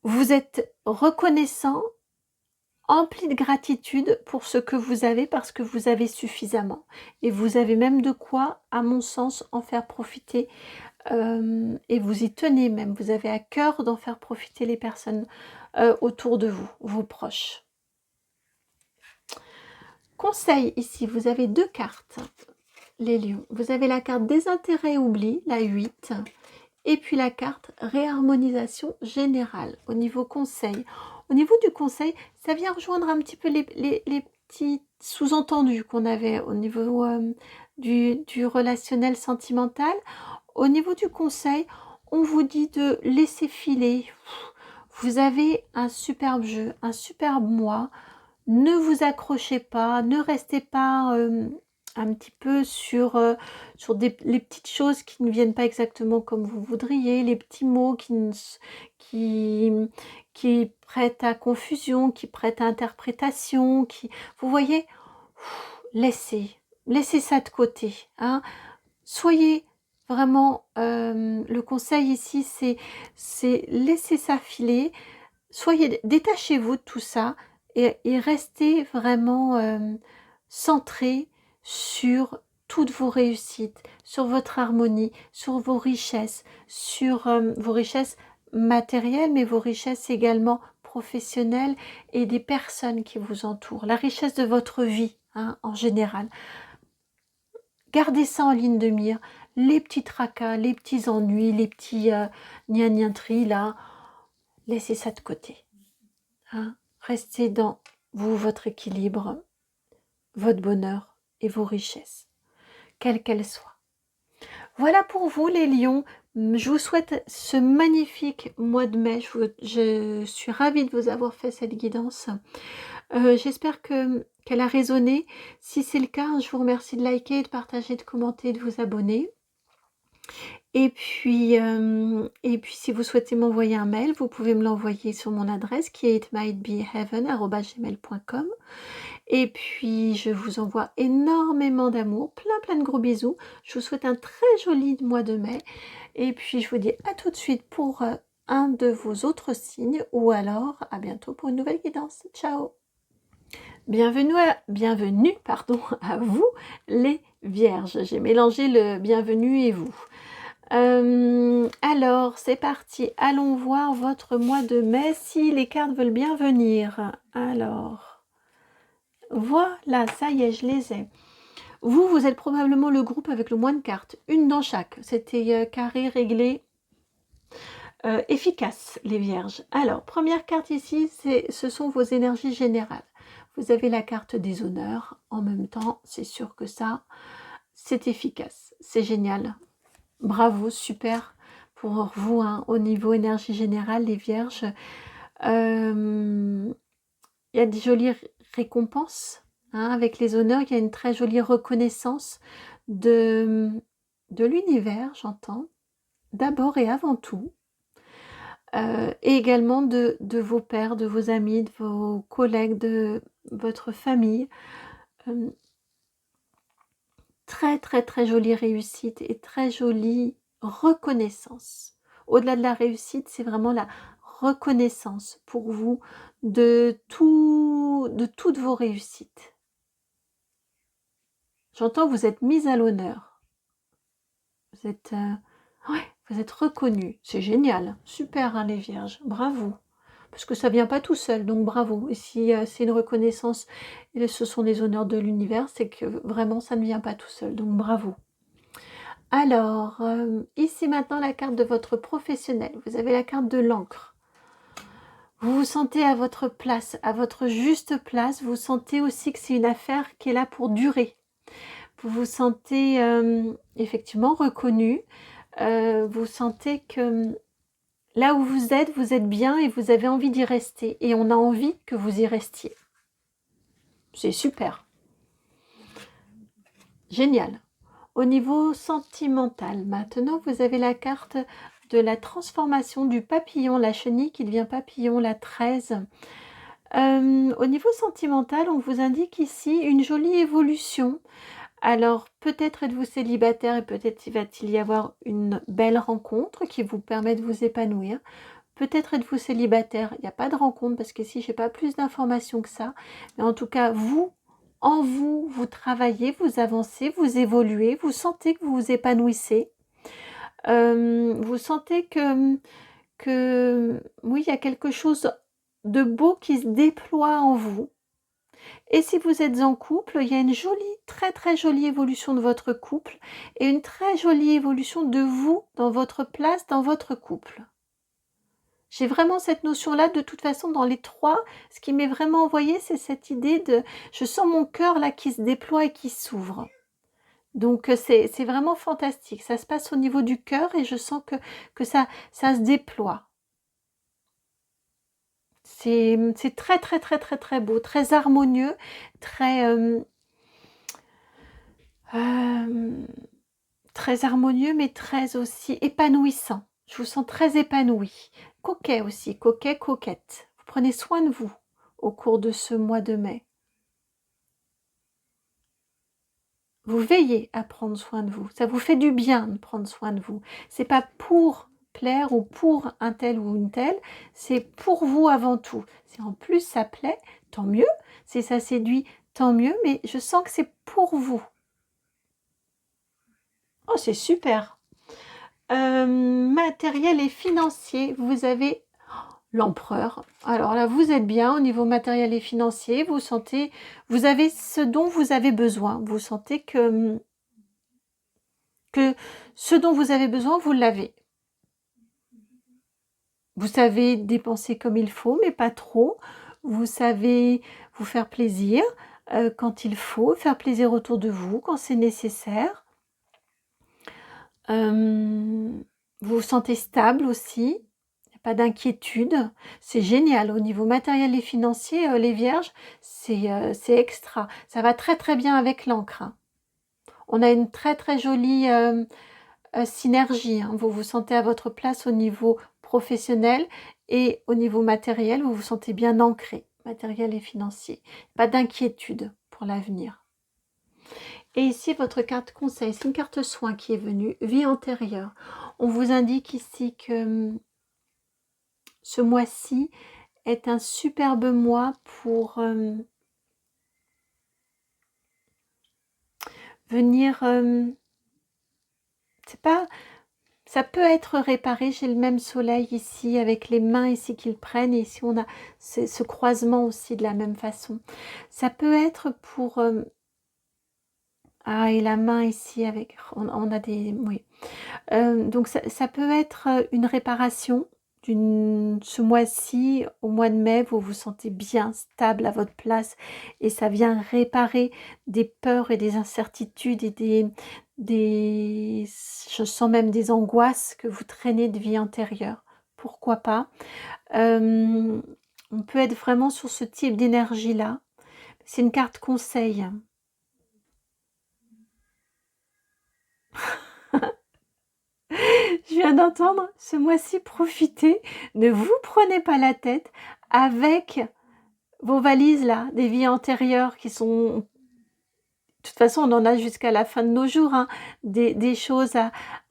Vous êtes reconnaissant, empli de gratitude pour ce que vous avez parce que vous avez suffisamment. Et vous avez même de quoi, à mon sens, en faire profiter. Et vous y tenez même, vous avez à cœur d'en faire profiter les personnes autour de vous, vos proches. Conseil ici, vous avez 2 cartes, les lions. Vous avez la carte désintérêt oubli, la 8, Et puis la carte réharmonisation générale au niveau conseil. Au niveau du conseil, ça vient rejoindre un petit peu les petits sous-entendus qu'on avait au niveau du relationnel sentimental. Au niveau du conseil, on vous dit de laisser filer. Vous avez un superbe jeu, un superbe mois. Ne vous accrochez pas, ne restez pas un petit peu sur les petites choses qui ne viennent pas exactement comme vous voudriez, les petits mots qui, qui prêtent à confusion, qui prêtent à interprétation, vous voyez, laissez ça de côté. Hein. Soyez vraiment, le conseil ici, c'est laisser ça filer, détachez-vous de tout ça et restez vraiment centré sur toutes vos réussites, sur votre harmonie, sur vos richesses, sur vos richesses matérielles, mais vos richesses également professionnelles et des personnes qui vous entourent, la richesse de votre vie hein, en général. Gardez ça en ligne de mire, les petits tracas, les petits ennuis, les petits gna-gna-tris là, laissez ça de côté. Hein. Restez dans vous, votre équilibre, votre bonheur et vos richesses, quelles qu'elles soient. Voilà pour vous les lions. Je vous souhaite ce magnifique mois de mai. Je suis ravie de vous avoir fait cette guidance. J'espère qu'elle a résonné. Si c'est le cas, je vous remercie de liker, de partager, de commenter, de vous abonner. Et puis si vous souhaitez m'envoyer un mail, vous pouvez me l'envoyer sur mon adresse qui est itmightbeheaven@gmail.com. Et puis je vous envoie énormément d'amour, plein de gros bisous. Je vous souhaite un très joli mois de mai. Et puis je vous dis à tout de suite pour un de vos autres signes ou alors à bientôt pour une nouvelle guidance. Ciao. Bienvenue à vous les vierges. J'ai mélangé le bienvenue et vous. Alors, c'est parti. Allons voir votre mois de mai, si les cartes veulent bien venir. Alors, voilà, ça y est, je les ai. Vous êtes probablement le groupe avec le moins de cartes. Une dans chaque. C'était carré, réglé, efficace, les vierges. Alors, première carte ici, ce sont vos énergies générales. Vous avez la carte des honneurs. En même temps, c'est sûr que ça, c'est efficace. C'est génial. Bravo, super pour vous, hein, au niveau énergie générale, les vierges. Il y a des jolies récompenses hein, avec les honneurs. Il y a une très jolie reconnaissance de l'univers, j'entends, d'abord et avant tout. Et également de vos pères, de vos amis, de vos collègues, de votre famille. Très jolie réussite et très jolie reconnaissance. Au-delà de la réussite, c'est vraiment la reconnaissance pour vous de toutes vos réussites. J'entends vous êtes mise à l'honneur. Vous êtes reconnu. C'est génial. Super hein, les vierges. Bravo. Parce que ça vient pas tout seul, donc bravo. Et si c'est une reconnaissance, et ce sont des honneurs de l'univers, c'est que vraiment ça ne vient pas tout seul, donc bravo. Alors, ici maintenant la carte de votre professionnel. Vous avez la carte de l'encre. Vous vous sentez à votre place, à votre juste place. Vous sentez aussi que c'est une affaire qui est là pour durer. Vous vous sentez effectivement reconnu. Vous sentez que là où vous êtes bien et vous avez envie d'y rester. Et on a envie que vous y restiez. C'est super. Génial. Au niveau sentimental, maintenant, vous avez la carte de la transformation du papillon, la chenille qui devient papillon, la 13. Au niveau sentimental, on vous indique ici une jolie évolution. Alors, peut-être êtes-vous célibataire et peut-être va-t-il y avoir une belle rencontre qui vous permet de vous épanouir. Peut-être êtes-vous célibataire, il n'y a pas de rencontre parce qu'ici, je n'ai pas plus d'informations que ça. Mais en tout cas, vous travaillez, vous avancez, vous évoluez, vous sentez que vous vous épanouissez. Vous sentez que oui, il y a quelque chose de beau qui se déploie en vous. Et si vous êtes en couple, il y a une jolie, très très jolie évolution de votre couple et une très jolie évolution de vous dans votre place dans votre couple. J'ai vraiment cette notion-là, de toute façon, dans les trois, ce qui m'est vraiment envoyé, c'est cette idée de, je sens mon cœur là qui se déploie et qui s'ouvre. Donc c'est vraiment fantastique, ça se passe au niveau du cœur et je sens que ça se déploie. C'est très très très très très beau, très harmonieux, très très harmonieux, mais très aussi épanouissant. Je vous sens très épanoui. Coquet aussi, coquet, coquette. Vous prenez soin de vous au cours de ce mois de mai. Vous veillez à prendre soin de vous. Ça vous fait du bien de prendre soin de vous. C'est pas pour plaire ou pour un tel ou une telle, c'est pour vous avant tout. Si en plus ça plaît, tant mieux. Si ça séduit, tant mieux. Mais je sens que c'est pour vous. Oh, c'est super. Matériel et financier, vous avez l'empereur. Alors là, vous êtes bien au niveau matériel et financier. Vous sentez, vous avez ce dont vous avez besoin. Vous sentez que ce dont vous avez besoin, vous l'avez. Vous savez dépenser comme il faut, mais pas trop. Vous savez vous faire plaisir quand il faut, faire plaisir autour de vous quand c'est nécessaire. Vous vous sentez stable aussi. Pas d'inquiétude, c'est génial. Au niveau matériel et financier, les vierges, c'est extra. Ça va très très bien avec l'encre. Hein. On a une très très jolie synergie. Hein. Vous vous sentez à votre place au niveau professionnel et au niveau matériel, vous vous sentez bien ancré, matériel et financier. Pas d'inquiétude pour l'avenir. Et ici, votre carte conseil, c'est une carte soin qui est venue, vie antérieure. On vous indique ici que ce mois-ci est un superbe mois pour venir, c'est pas, ça peut être réparé. J'ai le même soleil ici avec les mains ici qu'ils prennent et ici on a ce croisement aussi de la même façon. Ça peut être pour ah, et la main ici avec, on a des, oui. Donc ça peut être une réparation. Ce mois-ci, au mois de mai, vous vous sentez bien stable à votre place et ça vient réparer des peurs et des incertitudes et je sens même des angoisses que vous traînez de vie antérieure. Pourquoi pas? On peut être vraiment sur ce type d'énergie-là. C'est une carte conseil. Je viens d'entendre, ce mois-ci, profitez, ne vous prenez pas la tête avec vos valises là, des vies antérieures qui sont... De toute façon, on en a jusqu'à la fin de nos jours, hein, des choses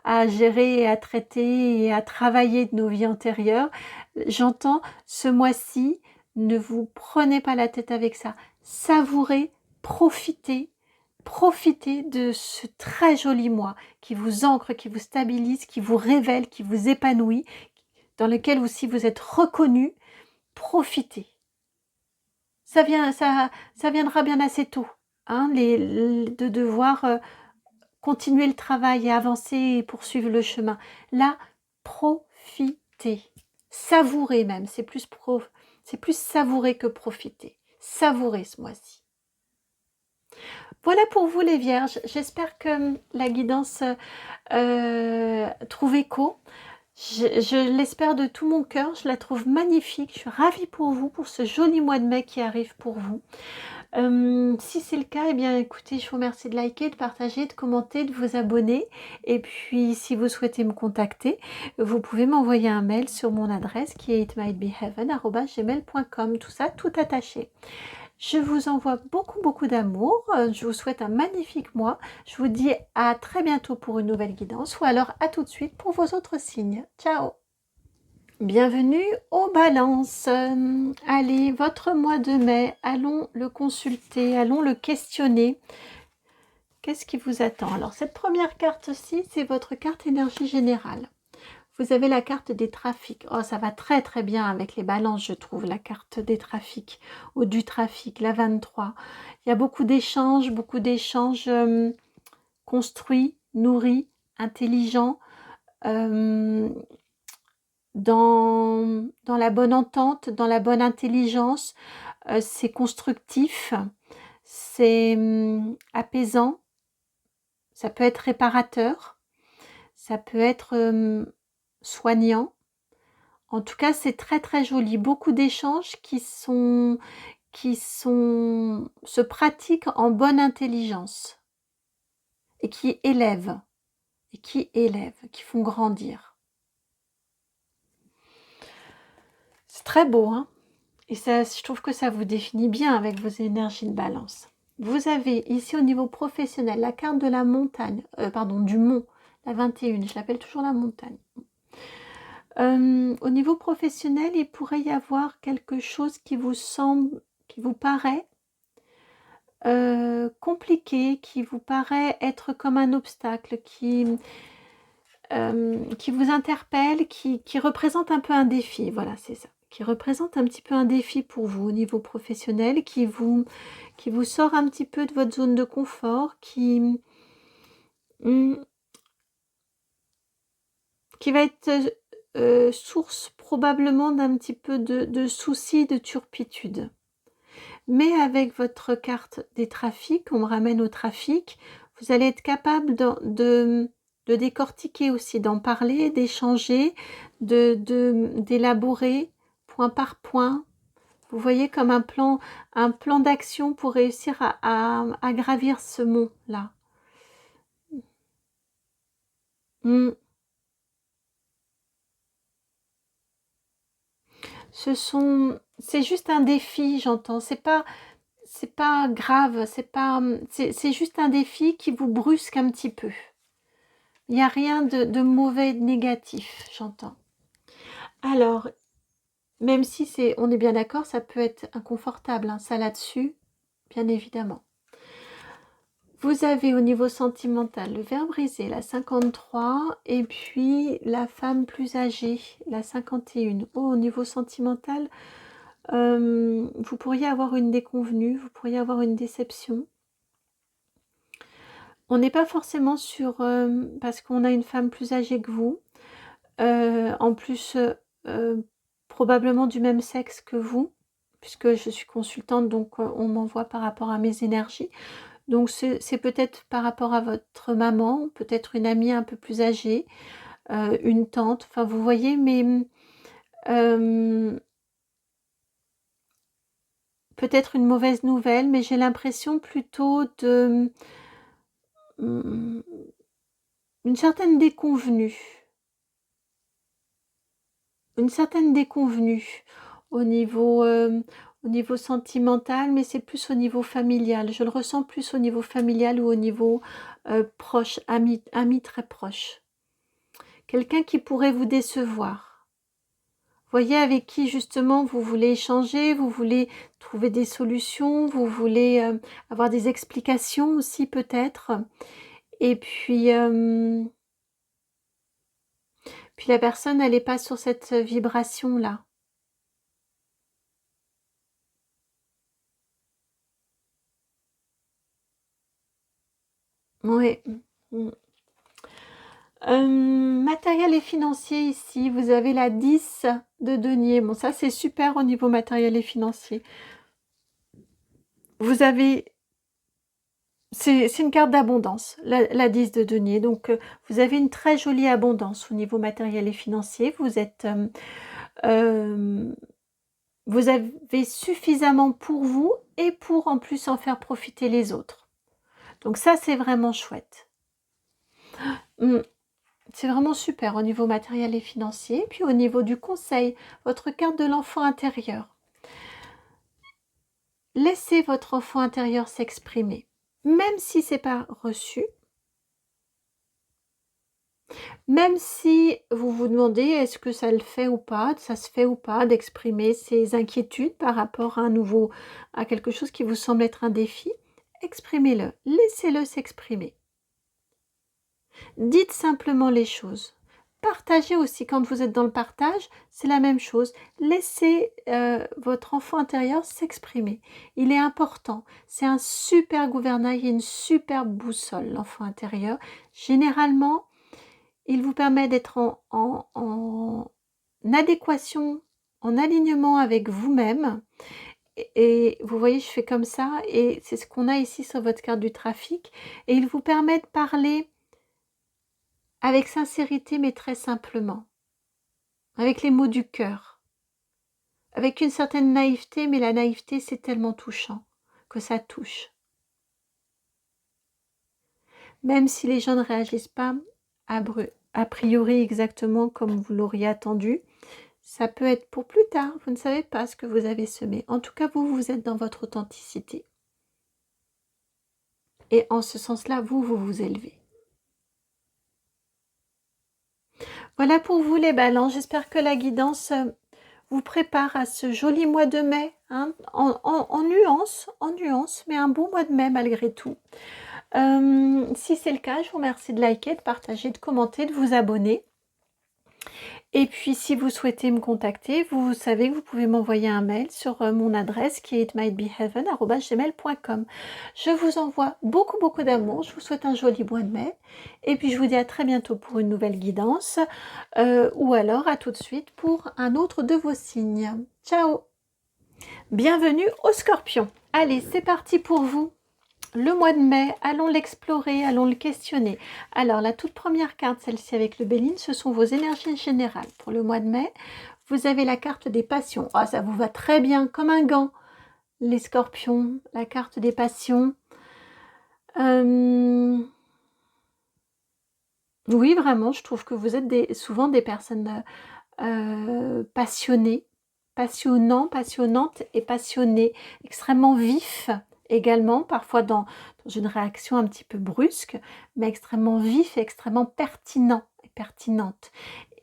à gérer et à traiter et à travailler de nos vies antérieures. J'entends, ce mois-ci, ne vous prenez pas la tête avec ça. Savourez, profitez de ce très joli mois qui vous ancre, qui vous stabilise, qui vous révèle, qui vous épanouit, dans lequel aussi vous êtes reconnu. Profitez. Ça viendra bien assez tôt, hein, de devoir continuer le travail et avancer et poursuivre le chemin. Là, profitez. Savourez même, c'est plus savourer que profiter. Savourez ce mois-ci. Voilà pour vous les vierges, j'espère que la guidance trouve écho. Je l'espère de tout mon cœur, je la trouve magnifique, je suis ravie pour vous, pour ce joli mois de mai qui arrive pour vous. Si c'est le cas, eh bien écoutez, je vous remercie de liker, de partager, de commenter, de vous abonner. Et puis si vous souhaitez me contacter, vous pouvez m'envoyer un mail sur mon adresse qui est itmightbeheaven@gmail.com, tout ça, tout attaché. Je vous envoie beaucoup d'amour, je vous souhaite un magnifique mois, je vous dis à très bientôt pour une nouvelle guidance ou alors à tout de suite pour vos autres signes. Ciao! Bienvenue aux balances. Allez, votre mois de mai, allons le consulter, allons le questionner. Qu'est-ce qui vous attend? Alors cette première carte-ci, c'est votre carte énergie générale. Vous avez la carte des trafics. Oh, ça va très très bien avec les balances, je trouve, la carte des trafics ou du trafic, la 23. Il y a beaucoup d'échanges construits, nourris, intelligents, euh, dans la bonne entente, dans la bonne intelligence. C'est constructif, c'est apaisant, ça peut être réparateur, ça peut être soignant. En tout cas, c'est très très joli. Beaucoup d'échanges se pratiquent en bonne intelligence et qui font grandir. C'est très beau, hein? Et ça, je trouve que ça vous définit bien avec vos énergies de balance. Vous avez ici au niveau professionnel la carte de la montagne, du mont, la 21, je l'appelle toujours la montagne. Au niveau professionnel, il pourrait y avoir quelque chose qui vous paraît compliqué, qui vous paraît être comme un obstacle, qui vous interpelle, qui représente un peu un défi, voilà, c'est ça, qui représente un petit peu un défi pour vous au niveau professionnel, qui vous sort un petit peu de votre zone de confort, qui va être source probablement d'un petit peu de soucis, de turpitude. Mais avec votre carte des trafics, on me ramène au trafic, vous allez être capable de décortiquer aussi, d'en parler, d'échanger, d'élaborer point par point. Vous voyez comme un plan d'action pour réussir à gravir ce mont-là. C'est juste un défi, j'entends. C'est pas grave, c'est juste un défi qui vous brusque un petit peu. Il n'y a rien de mauvais, de négatif, j'entends. Alors, même si on est bien d'accord, ça peut être inconfortable, hein, ça là-dessus, bien évidemment. Vous avez au niveau sentimental le ver brisé, la 53, et puis la femme plus âgée, la 51. Oh, au niveau sentimental, vous pourriez avoir une déconvenue, vous pourriez avoir une déception. On n'est pas forcément sur... parce qu'on a une femme plus âgée que vous, en plus probablement du même sexe que vous, puisque je suis consultante, donc on m'envoie par rapport à mes énergies. Donc c'est peut-être par rapport à votre maman, peut-être une amie un peu plus âgée, une tante, enfin vous voyez, mais peut-être une mauvaise nouvelle, mais j'ai l'impression plutôt une certaine déconvenue. Une certaine déconvenue au niveau sentimental, mais c'est plus au niveau familial. Je le ressens plus au niveau familial ou au niveau proche, ami très proche. Quelqu'un qui pourrait vous décevoir. Voyez avec qui justement vous voulez échanger, vous voulez trouver des solutions, vous voulez avoir des explications aussi peut-être. Et puis la personne, elle n'est pas sur cette vibration-là. Oui. Matériel et financier ici, vous avez la 10 de denier. Bon, ça c'est super au niveau matériel et financier. Vous avez... C'est une carte d'abondance, la 10 de denier. Donc, vous avez une très jolie abondance au niveau matériel et financier. Vous avez suffisamment pour vous et pour en plus en faire profiter les autres. Donc ça, c'est vraiment chouette. C'est vraiment super au niveau matériel et financier. Puis au niveau du conseil, votre carte de l'enfant intérieur. Laissez votre enfant intérieur s'exprimer. Même si c'est pas reçu, même si vous vous demandez est-ce que ça le fait ou pas, ça se fait ou pas d'exprimer ses inquiétudes par rapport à quelque chose qui vous semble être un défi, exprimez-le, laissez-le s'exprimer. Dites simplement les choses. partagez aussi. Quand vous êtes dans le partage, c'est la même chose. Laissez votre enfant intérieur s'exprimer. Il est important. C'est un super gouvernail et une super boussole, l'enfant intérieur. Généralement, il vous permet d'être en adéquation, en alignement avec vous-même. Et vous voyez, je fais comme ça, et c'est ce qu'on a ici sur votre carte du trafic. Et il vous permet de parler avec sincérité, mais très simplement, avec les mots du cœur, avec une certaine naïveté, mais la naïveté, c'est tellement touchant que ça touche. Même si les gens ne réagissent pas a priori exactement comme vous l'auriez attendu, ça peut être pour plus tard, vous ne savez pas ce que vous avez semé. En tout cas, vous êtes dans votre authenticité. Et en ce sens-là, vous vous élevez. Voilà pour vous les balances. J'espère que la guidance vous prépare à ce joli mois de mai, hein, en nuance, mais un beau mois de mai malgré tout. Si c'est le cas, je vous remercie de liker, de partager, de commenter, de vous abonner. Et puis, si vous souhaitez me contacter, vous savez que vous pouvez m'envoyer un mail sur mon adresse qui est itmightbeheaven@gmail.com. Je vous envoie beaucoup, beaucoup d'amour. Je vous souhaite un joli mois de mai. Et puis, je vous dis à très bientôt pour une nouvelle guidance. Ou alors, à tout de suite pour un autre de vos signes. Ciao! Bienvenue au Scorpion. Allez, c'est parti pour vous. Le mois de mai, allons l'explorer, allons le questionner. Alors, la toute première carte, celle-ci avec le Béline, ce sont vos énergies générales. Pour le mois de mai, vous avez la carte des passions. Ah, ça vous va très bien, comme un gant. Les scorpions, la carte des passions. Oui, vraiment, je trouve que vous êtes souvent des personnes passionnées, passionnantes et passionnées, extrêmement vifs également, parfois dans une réaction un petit peu brusque, mais extrêmement vif et extrêmement pertinent et pertinente.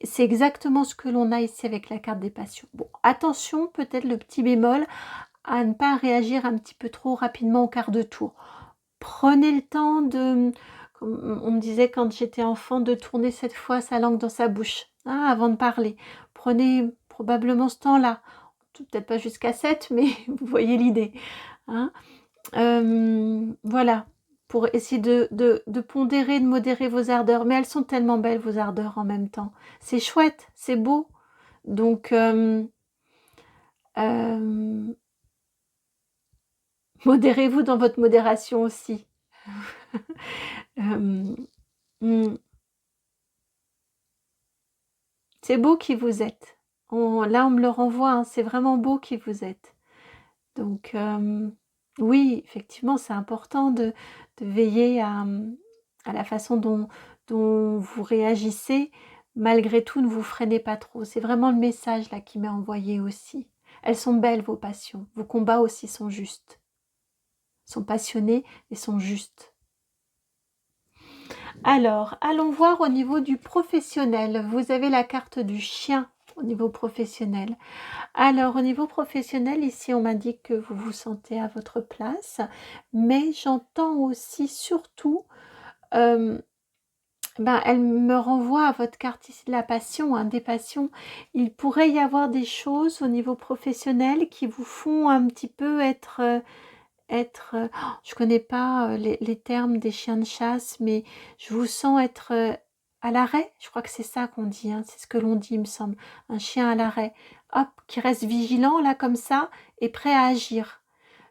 C'est exactement ce que l'on a ici avec la carte des passions. Bon, attention, peut-être le petit bémol, à ne pas réagir un petit peu trop rapidement au quart de tour. Prenez le temps de, comme on me disait quand j'étais enfant, de tourner cette fois sa langue dans sa bouche, hein, avant de parler. Prenez probablement ce temps-là, peut-être pas jusqu'à 7, mais vous voyez l'idée. Hein. Voilà, pour essayer de pondérer, de modérer vos ardeurs. Mais elles sont tellement belles, vos ardeurs, en même temps. C'est chouette, c'est beau. Donc, modérez-vous dans votre modération aussi. C'est beau qui vous êtes. Là, on me le renvoie, hein, c'est vraiment beau qui vous êtes. Donc, oui, effectivement, c'est important de veiller à la façon dont vous réagissez. Malgré tout, ne vous freinez pas trop. C'est vraiment le message là qui m'est envoyé aussi. Elles sont belles, vos passions. Vos combats aussi sont justes. Sont passionnés et sont justes. Alors, allons voir au niveau du professionnel. Vous avez la carte du chien au niveau professionnel. Alors, au niveau professionnel, ici, on m'indique que vous vous sentez à votre place, mais j'entends aussi surtout, elle me renvoie à votre carte ici de la passion, hein, des passions. Il pourrait y avoir des choses au niveau professionnel qui vous font un petit peu être, je connais pas les termes des chiens de chasse, mais je vous sens être à l'arrêt. Je crois que c'est ça qu'on dit, hein, c'est ce que l'on dit, il me semble. Un chien à l'arrêt. Hop, qui reste vigilant là comme ça et prêt à agir.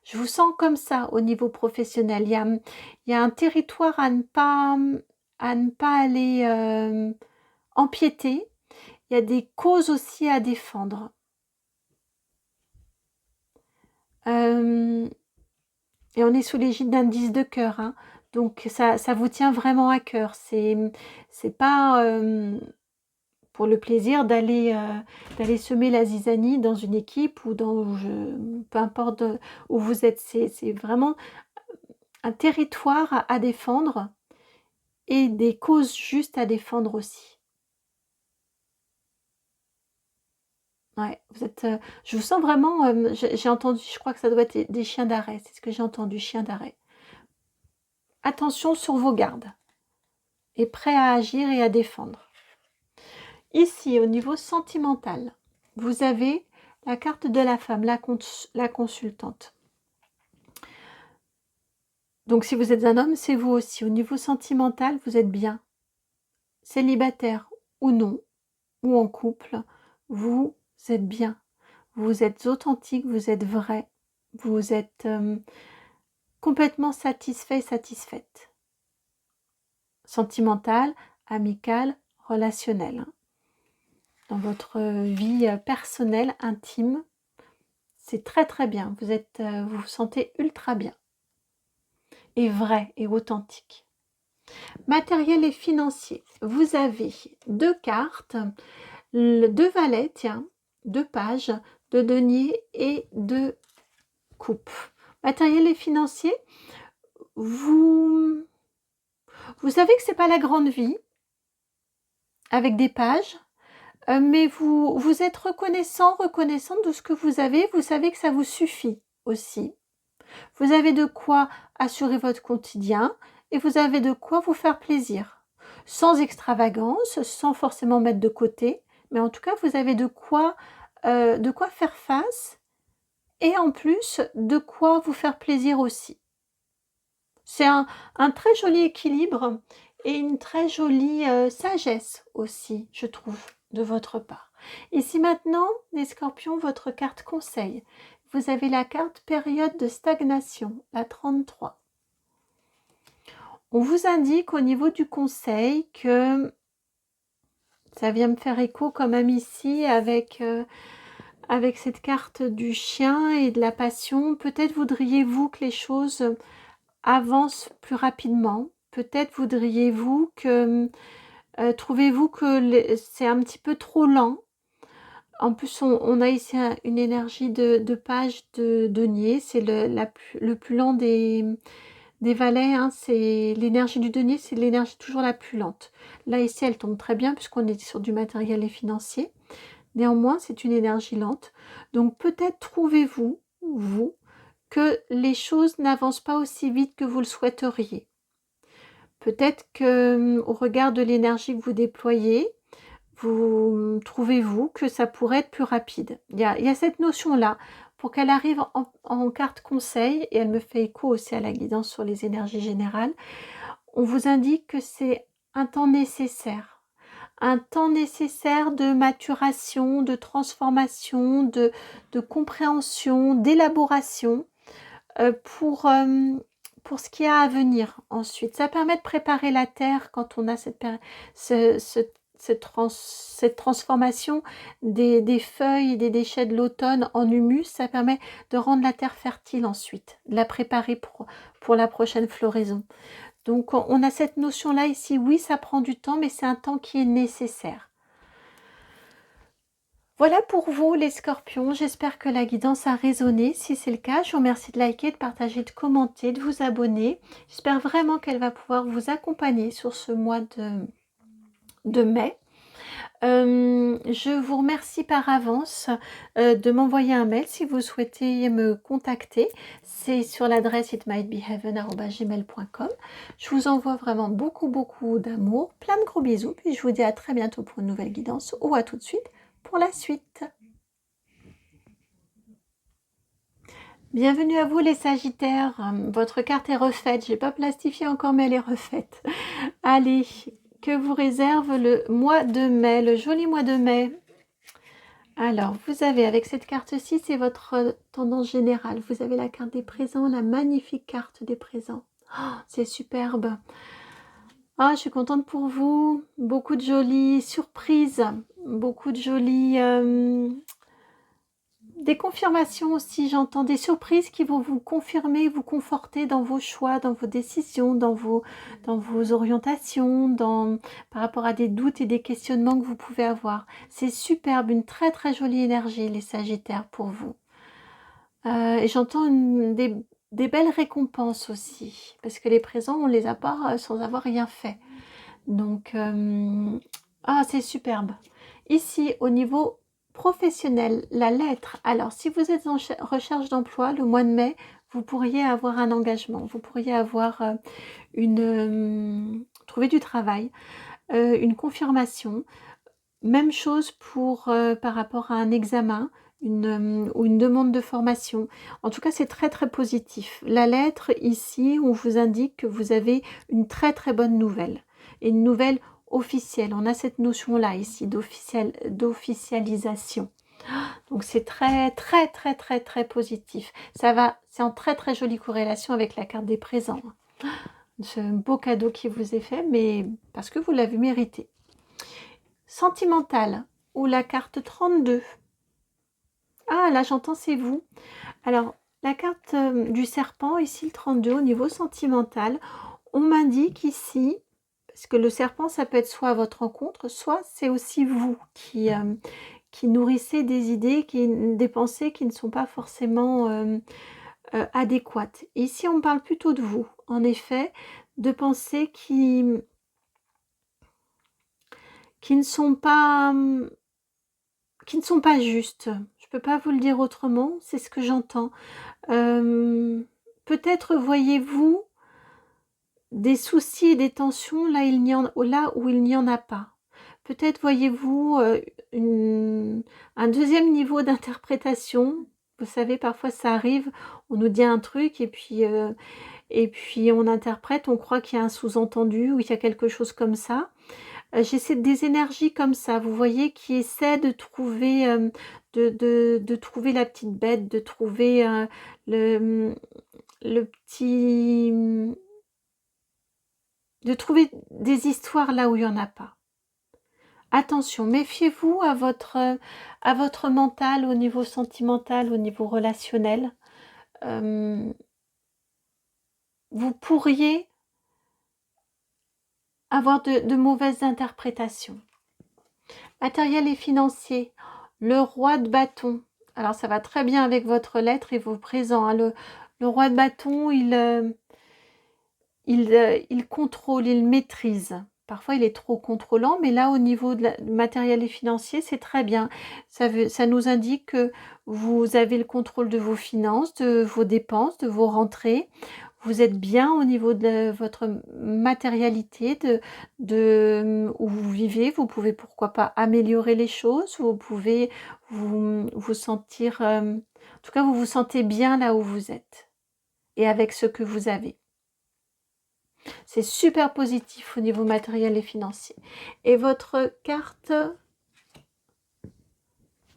Je vous sens comme ça au niveau professionnel. Il y a un territoire à ne pas aller empiéter. Il y a des causes aussi à défendre. Et on est sous l'égide d'un 10 de cœur, hein. Donc ça vous tient vraiment à cœur. C'est pas pour le plaisir d'aller semer la zizanie dans une équipe ou peu importe où vous êtes. C'est vraiment un territoire à défendre et des causes justes à défendre aussi. Ouais, je vous sens vraiment, j'ai entendu, je crois que ça doit être des chiens d'arrêt, c'est ce que j'ai entendu, chiens d'arrêt. Attention sur vos gardes et prêt à agir et à défendre. Ici, au niveau sentimental, vous avez la carte de la femme, la consultante. Donc, si vous êtes un homme, c'est vous aussi. Au niveau sentimental, vous êtes bien. Célibataire ou non, ou en couple, vous êtes bien. Vous êtes authentique, vous êtes vrai. Vous êtes complètement satisfait, satisfaite. Sentimental, amical, relationnel. Dans votre vie personnelle, intime, c'est très très bien. Vous vous sentez ultra bien. Et vrai et authentique. Matériel et financier. Vous avez 2 cartes, 2 valets, tiens, 2 pages, 2 deniers et 2 coupes. Matériel et financier, vous savez que c'est pas la grande vie, avec des pages, mais vous êtes reconnaissante de ce que vous avez savez que ça vous suffit aussi. Vous avez de quoi assurer votre quotidien et vous avez de quoi vous faire plaisir. Sans extravagance, sans forcément mettre de côté, mais en tout cas, vous avez de quoi faire face et en plus, de quoi vous faire plaisir aussi. C'est un très joli équilibre et une très jolie sagesse aussi, je trouve, de votre part. Ici maintenant, les scorpions, votre carte conseil. Vous avez la carte période de stagnation, la 33. On vous indique au niveau du conseil que ça vient me faire écho quand même ici avec cette carte du chien et de la passion. Peut-être voudriez-vous que les choses avancent plus rapidement. Peut-être voudriez-vous que trouvez-vous que c'est un petit peu trop lent. En plus, on a ici une énergie de page de denier. C'est le plus lent des valets. Hein. C'est l'énergie du denier, c'est l'énergie toujours la plus lente. Là, ici, elle tombe très bien puisqu'on est sur du matériel et financier. Néanmoins, c'est une énergie lente. Donc, peut-être trouvez-vous, vous, que les choses n'avancent pas aussi vite que vous le souhaiteriez. Peut-être que, au regard de l'énergie que vous déployez, vous trouvez-vous que ça pourrait être plus rapide. Il y a cette notion-là. Pour qu'elle arrive en carte conseil, et elle me fait écho aussi à la guidance sur les énergies générales, on vous indique que c'est un temps nécessaire. Un temps nécessaire de maturation, de transformation, de compréhension, d'élaboration pour ce qu'il y a à venir ensuite. Ça permet de préparer la terre quand on a cette transformation des feuilles et des déchets de l'automne en humus. Ça permet de rendre la terre fertile ensuite, de la préparer pour la prochaine floraison. Donc on a cette notion-là ici, oui ça prend du temps, mais c'est un temps qui est nécessaire. Voilà pour vous les scorpions, j'espère que la guidance a résonné. Si c'est le cas, je vous remercie de liker, de partager, de commenter, de vous abonner. J'espère vraiment qu'elle va pouvoir vous accompagner sur ce mois de mai. Je vous remercie par avance de m'envoyer un mail si vous souhaitez me contacter. C'est sur l'adresse itmightbeheaven@gmail.com. Je vous envoie vraiment beaucoup d'amour, plein de gros bisous. Puis je vous dis à très bientôt pour une nouvelle guidance ou à tout de suite pour la suite. Bienvenue à vous les Sagittaires, votre carte est refaite, j'ai pas plastifié encore mais elle est refaite. Allez, que vous réserve le mois de mai, le joli mois de mai. Alors, vous avez avec cette carte-ci, c'est votre tendance générale. Vous avez la carte des présents, la magnifique carte des présents. Oh, c'est superbe. Ah, je suis contente pour vous. Beaucoup de jolies surprises, beaucoup de jolies... des confirmations aussi, j'entends des surprises qui vont vous confirmer, vous conforter dans vos choix, dans vos décisions, dans vos orientations, par rapport à des doutes et des questionnements que vous pouvez avoir. C'est superbe, une très très jolie énergie les Sagittaires pour vous. Et j'entends des belles récompenses aussi, parce que les présents on les a pas sans avoir rien fait. Donc, c'est superbe. Ici, au niveau professionnel, la lettre. Alors, si vous êtes en recherche d'emploi, le mois de mai, vous pourriez avoir un engagement. Vous pourriez avoir trouver du travail, une confirmation. Même chose pour par rapport à un examen, ou une demande de formation. En tout cas, c'est très, très positif. La lettre ici, on vous indique que vous avez une très, très bonne nouvelle et une nouvelle officielle. On a cette notion-là ici d'officialisation. Donc c'est très, très, très, très, très positif. C'est en très, très jolie corrélation avec la carte des présents. C'est un beau cadeau qui vous est fait, mais parce que vous l'avez mérité. Sentimental, ou la carte 32. Ah, là, j'entends c'est vous. Alors, la carte du serpent, ici, le 32, au niveau sentimental, on m'indique ici, parce que le serpent, ça peut être soit à votre rencontre, soit c'est aussi vous qui nourrissez des idées, des pensées qui ne sont pas forcément adéquates. Ici, on parle plutôt de vous, en effet, de pensées qui ne sont pas justes. Je peux pas vous le dire autrement, c'est ce que j'entends. Peut-être voyez-vous des soucis et des tensions là où il n'y en a pas. Peut-être voyez-vous un deuxième niveau d'interprétation. Vous savez, parfois ça arrive, on nous dit un truc et puis on interprète, on croit qu'il y a un sous-entendu ou il y a quelque chose comme ça. J'essaie des énergies comme ça, vous voyez, qui essaient de trouver, de trouver la petite bête, de trouver le petit... de trouver des histoires là où il n'y en a pas. Attention, méfiez-vous à votre mental au niveau sentimental, au niveau relationnel. Vous pourriez avoir de mauvaises interprétations. Matériel et financier, le roi de bâton. Alors ça va très bien avec votre lettre et vos présents. Hein. Le roi de bâton, il contrôle, il maîtrise. Parfois, il est trop contrôlant, mais là, au niveau du matériel et financier, c'est très bien. Ça nous indique que vous avez le contrôle de vos finances, de vos dépenses, de vos rentrées. Vous êtes bien au niveau de votre matérialité, où vous vivez. Vous pouvez, pourquoi pas, améliorer les choses. Vous pouvez vous sentir... en tout cas, vous vous sentez bien là où vous êtes et avec ce que vous avez. C'est super positif au niveau matériel et financier. Et votre carte...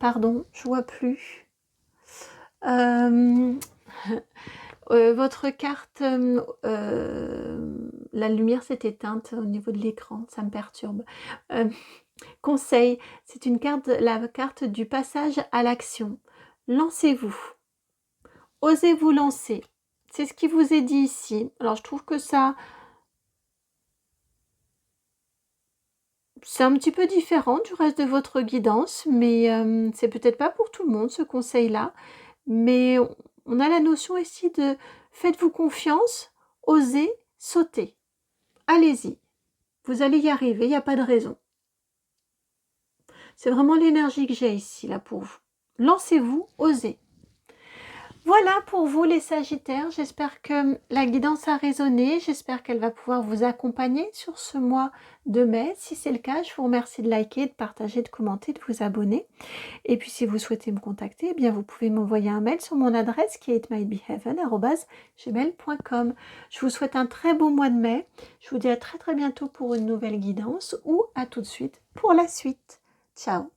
Pardon, je vois plus. Votre carte... la lumière s'est éteinte au niveau de l'écran, ça me perturbe. Conseil, c'est la carte du passage à l'action. Lancez-vous. Osez vous lancer. C'est ce qui vous est dit ici. Alors, je trouve que ça... C'est un petit peu différent du reste de votre guidance, mais c'est peut-être pas pour tout le monde ce conseil-là. Mais on a la notion ici de faites-vous confiance, osez, sautez. Allez-y, vous allez y arriver, il n'y a pas de raison. C'est vraiment l'énergie que j'ai ici là pour vous. Lancez-vous, osez. Voilà pour vous les Sagittaires, j'espère que la guidance a résonné, j'espère qu'elle va pouvoir vous accompagner sur ce mois de mai. Si c'est le cas, je vous remercie de liker, de partager, de commenter, de vous abonner. Et puis si vous souhaitez me contacter, eh bien vous pouvez m'envoyer un mail sur mon adresse qui est itmightbeheaven@gmail.com. Je vous souhaite un très beau mois de mai, je vous dis à très très bientôt pour une nouvelle guidance ou à tout de suite pour la suite. Ciao.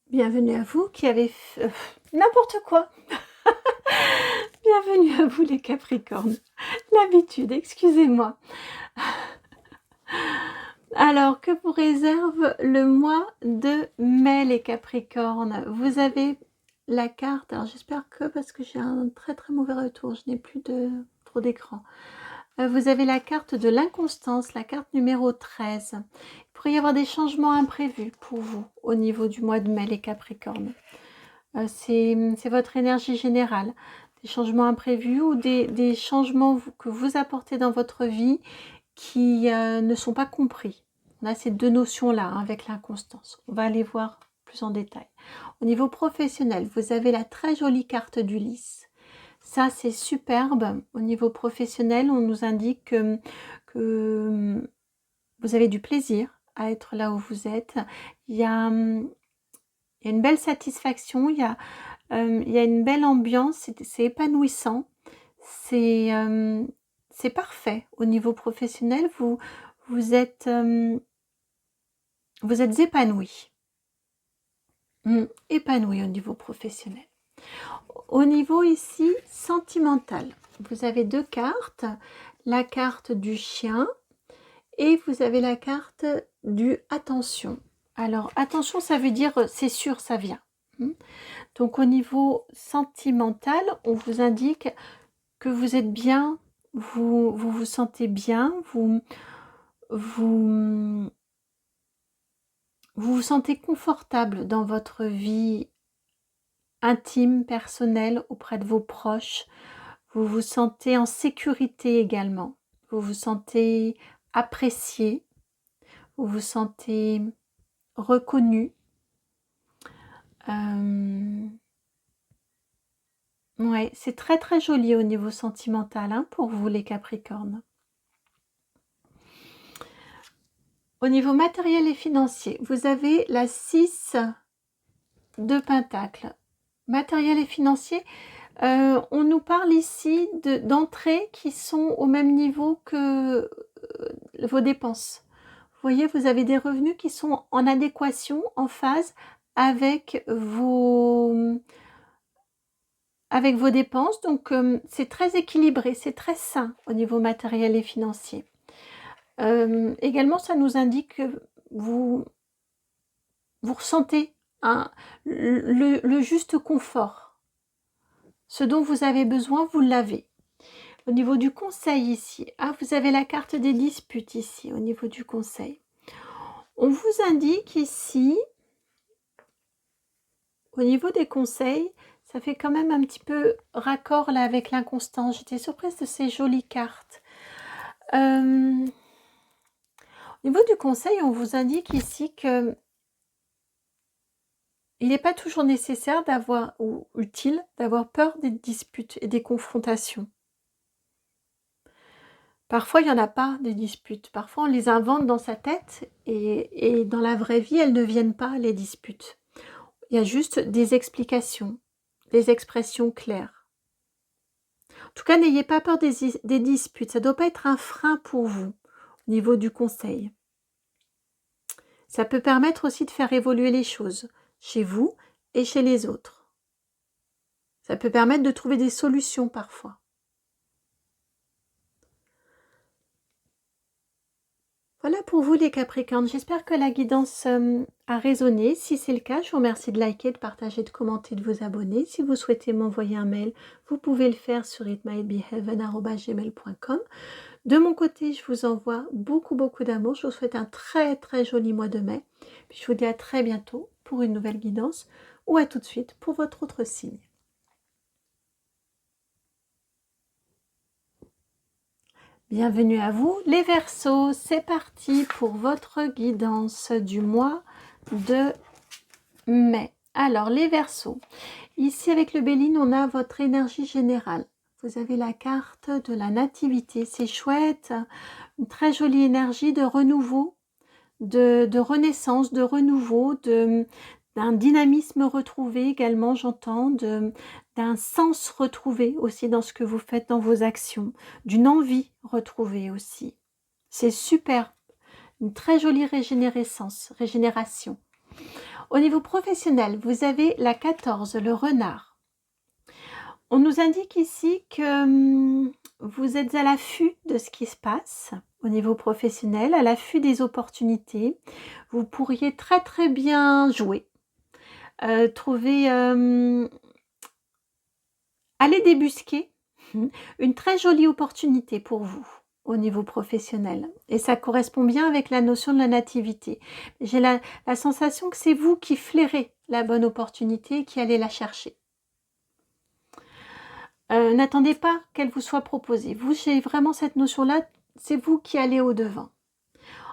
Bienvenue à vous qui avez... n'importe quoi. Bienvenue à vous les Capricornes. L'habitude, excusez-moi. Alors, que vous réserve le mois de mai les Capricornes? Vous avez la carte, alors j'espère que, parce que j'ai un très très mauvais retour, je n'ai plus trop d'écran. Vous avez la carte de l'inconstance, la carte numéro 13. Il pourrait y avoir des changements imprévus pour vous au niveau du mois de mai, les Capricornes. C'est votre énergie générale. Des changements imprévus ou des changements que vous apportez dans votre vie qui ne sont pas compris. On a ces deux notions-là hein, avec l'inconstance. On va aller voir plus en détail. Au niveau professionnel, vous avez la très jolie carte d'Ulysse. Ça, c'est superbe. Au niveau professionnel, on nous indique que vous avez du plaisir à être là où vous êtes. Il y a, il y a une belle satisfaction, il y a une belle ambiance, c'est épanouissant, c'est parfait. Au niveau professionnel, vous êtes, vous êtes épanoui. Épanoui au niveau professionnel. Au niveau ici sentimental, vous avez 2 cartes, la carte du chien et vous avez la carte du attention. Alors attention, ça veut dire c'est sûr, ça vient. Donc au niveau sentimental, on vous indique que vous êtes bien, vous sentez bien, vous vous sentez confortable dans votre vie intime, personnelle, auprès de vos proches. Vous vous sentez en sécurité également. Vous vous sentez apprécié. Vous vous sentez reconnu. Ouais, c'est très très joli au niveau sentimental hein, pour vous les Capricornes. Au niveau matériel et financier, vous avez la 6 de Pentacles. Matériel et financier, on nous parle ici d'entrées qui sont au même niveau que vos dépenses. Vous voyez, vous avez des revenus qui sont en adéquation, en phase avec vos dépenses. Donc, c'est très équilibré, c'est très sain au niveau matériel et financier. Également, ça nous indique que vous ressentez le juste confort. Ce dont vous avez besoin, vous l'avez. Au niveau du conseil ici, vous avez la carte des disputes ici, au niveau du conseil. On vous indique ici, au niveau des conseils, ça fait quand même un petit peu raccord là avec l'inconstance. J'étais surprise de ces jolies cartes. Au niveau du conseil, on vous indique ici que il n'est pas toujours nécessaire d'avoir, ou utile, d'avoir peur des disputes et des confrontations. Parfois, il n'y en a pas des disputes. Parfois, on les invente dans sa tête et dans la vraie vie, elles ne viennent pas, les disputes. Il y a juste des explications, des expressions claires. En tout cas, n'ayez pas peur des disputes. Ça ne doit pas être un frein pour vous au niveau du conseil. Ça peut permettre aussi de faire évoluer les choses chez vous et chez les autres. Ça peut permettre de trouver des solutions parfois. Voilà pour vous les Capricornes, j'espère que la guidance a résonné. Si c'est le cas, je vous remercie de liker, de partager, de commenter, de vous abonner. Si vous souhaitez m'envoyer un mail, vous pouvez le faire sur itmightbeheaven@gmail.com. De mon côté, je vous envoie beaucoup d'amour. Je vous souhaite un très très joli mois de mai. Puis je vous dis à très bientôt pour une nouvelle guidance ou à tout de suite pour votre autre signe. Bienvenue à vous les Verseaux, c'est parti pour votre guidance du mois de mai. Alors les Verseaux, ici avec le Béline, on a votre énergie générale. Vous avez la carte de la nativité, c'est chouette, une très jolie énergie de renouveau, de renaissance, de renouveau, d'un dynamisme retrouvé également, j'entends, d'un sens retrouvé aussi dans ce que vous faites dans vos actions, d'une envie retrouvée aussi. C'est super, une très jolie régénération. Au niveau professionnel, vous avez la 14, le renard. On nous indique ici que vous êtes à l'affût de ce qui se passe au niveau professionnel, à l'affût des opportunités. Vous pourriez très très bien jouer, trouver, aller débusquer une très jolie opportunité pour vous au niveau professionnel. Et ça correspond bien avec la notion de la nativité. J'ai la sensation que c'est vous qui flairez la bonne opportunité et qui allez la chercher. N'attendez pas qu'elle vous soit proposée. Vous, j'ai vraiment cette notion-là, c'est vous qui allez au-devant.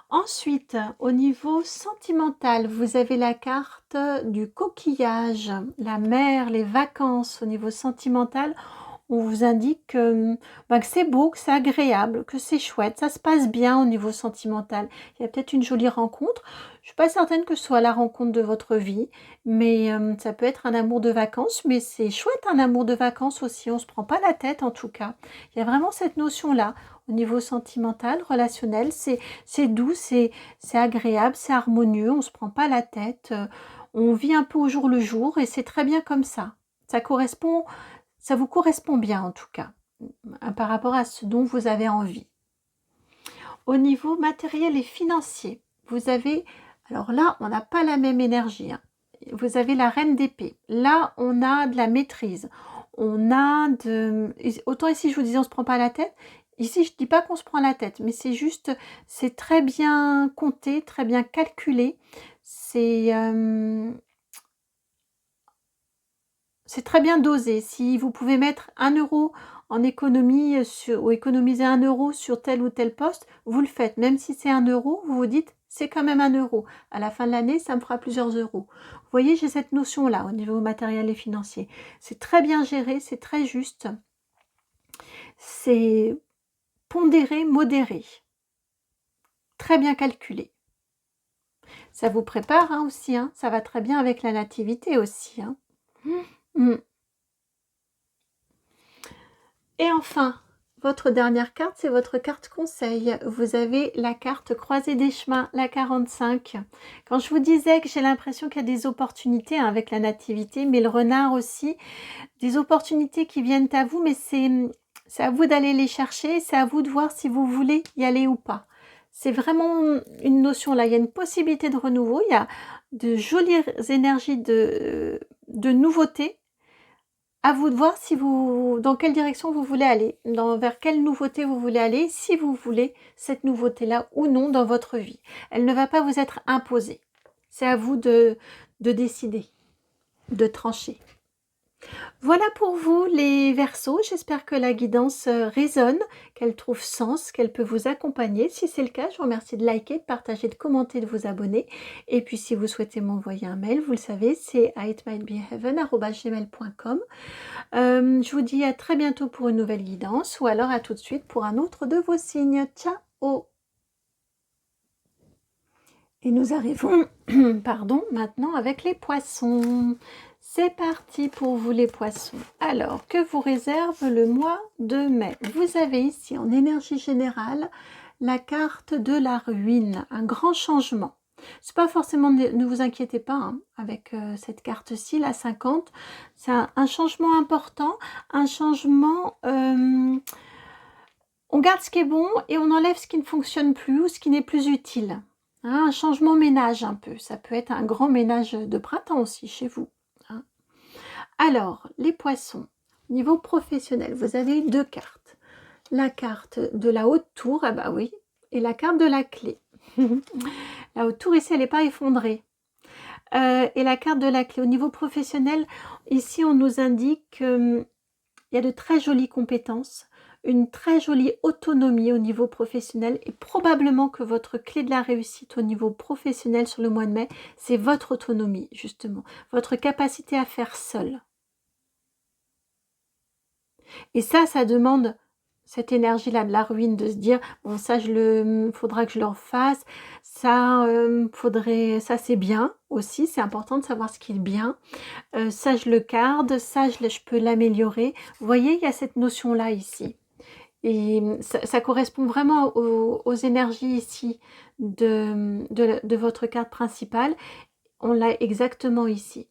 Ensuite, au niveau sentimental, vous avez la carte du coquillage, la mer, les vacances. Au niveau sentimental, On vous indique que c'est beau, que c'est agréable, que c'est chouette, ça se passe bien au niveau sentimental. Il y a peut-être une jolie rencontre. Je suis pas certaine que ce soit la rencontre de votre vie, mais ça peut être un amour de vacances, mais c'est chouette un amour de vacances aussi, on se prend pas la tête en tout cas. Il y a vraiment cette notion-là au niveau sentimental, relationnel, c'est doux, c'est agréable, c'est harmonieux, on se prend pas la tête, on vit un peu au jour le jour et c'est très bien comme ça. Ça vous correspond bien en tout cas, par rapport à ce dont vous avez envie. Au niveau matériel et financier, vous avez, alors là, on n'a pas la même énergie, hein. Vous avez la reine d'épée. Là, on a de la maîtrise. On a de... Autant ici, je vous disais, on ne se prend pas la tête. Ici, je ne dis pas qu'on se prend la tête, mais c'est juste, c'est très bien compté, très bien calculé. C'est très bien dosé. Si vous pouvez mettre 1 euro en économie ou économiser 1 euro sur tel ou tel poste, vous le faites. Même si c'est 1 euro, vous vous dites c'est quand même 1 euro. À la fin de l'année, ça me fera plusieurs euros. Vous voyez, j'ai cette notion-là au niveau matériel et financier. C'est très bien géré, c'est très juste. C'est pondéré, modéré. Très bien calculé. Ça vous prépare aussi, hein. Ça va très bien avec la nativité aussi, hein. Et enfin, votre dernière carte, c'est votre carte conseil. Vous avez la carte croisée des chemins, la 45. Quand je vous disais que j'ai l'impression qu'il y a des opportunités avec la nativité, mais le renard aussi, des opportunités qui viennent à vous, mais c'est à vous d'aller les chercher, c'est à vous de voir si vous voulez y aller ou pas. C'est vraiment une notion là, il y a une possibilité de renouveau, il y a de jolies énergies de nouveautés. À vous de voir si dans quelle direction vous voulez aller, vers quelle nouveauté vous voulez aller, si vous voulez cette nouveauté-là ou non dans votre vie. Elle ne va pas vous être imposée. C'est à vous de décider, de trancher. Voilà pour vous les Verseaux, j'espère que la guidance résonne, qu'elle trouve sens, qu'elle peut vous accompagner. Si c'est le cas, je vous remercie de liker, de partager, de commenter, de vous abonner. Et puis si vous souhaitez m'envoyer un mail, vous le savez, c'est itmightbeheaven@gmail.com. Je vous dis à très bientôt pour une nouvelle guidance ou alors à tout de suite pour un autre de vos signes. Ciao! Et nous arrivons pardon, maintenant avec les poissons. C'est parti pour vous les poissons. Alors, que vous réserve le mois de mai? Vous avez ici en énergie générale la carte de la ruine, un grand changement. C'est pas forcément, ne vous inquiétez pas hein, avec cette carte-ci, la 50. C'est un changement important, un changement... on garde ce qui est bon et on enlève ce qui ne fonctionne plus ou ce qui n'est plus utile. Hein, un changement ménage un peu. Ça peut être un grand ménage de printemps aussi chez vous. Hein. Alors, les poissons, niveau professionnel, vous avez 2 cartes. La carte de la haute tour, ah bah oui, et la carte de la clé. La haute tour ici, elle n'est pas effondrée. Et la carte de la clé, au niveau professionnel, ici on nous indique qu'il y a de très jolies compétences, une très jolie autonomie au niveau professionnel et probablement que votre clé de la réussite au niveau professionnel sur le mois de mai, c'est votre autonomie justement, votre capacité à faire seul. Et ça demande cette énergie-là de la ruine, de se dire, bon ça faudra que je le refasse, ça ça c'est bien aussi, c'est important de savoir ce qui est bien, ça je le garde, ça je peux l'améliorer. Vous voyez, il y a cette notion-là ici. Et ça correspond vraiment aux énergies ici de votre carte principale. On l'a exactement ici.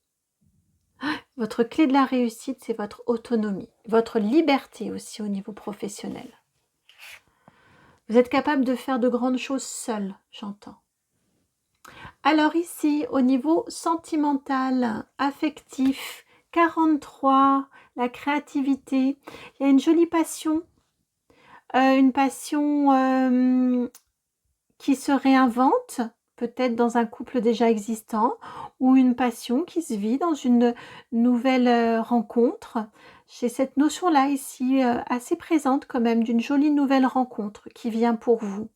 Votre clé de la réussite, c'est votre autonomie, votre liberté aussi au niveau professionnel. Vous êtes capable de faire de grandes choses seul, j'entends. Alors ici, au niveau sentimental, affectif, 43, la créativité, il y a une jolie passion. Une passion qui se réinvente, peut-être dans un couple déjà existant, ou une passion qui se vit dans une nouvelle rencontre. J'ai cette notion-là ici assez présente quand même d'une jolie nouvelle rencontre qui vient pour vous.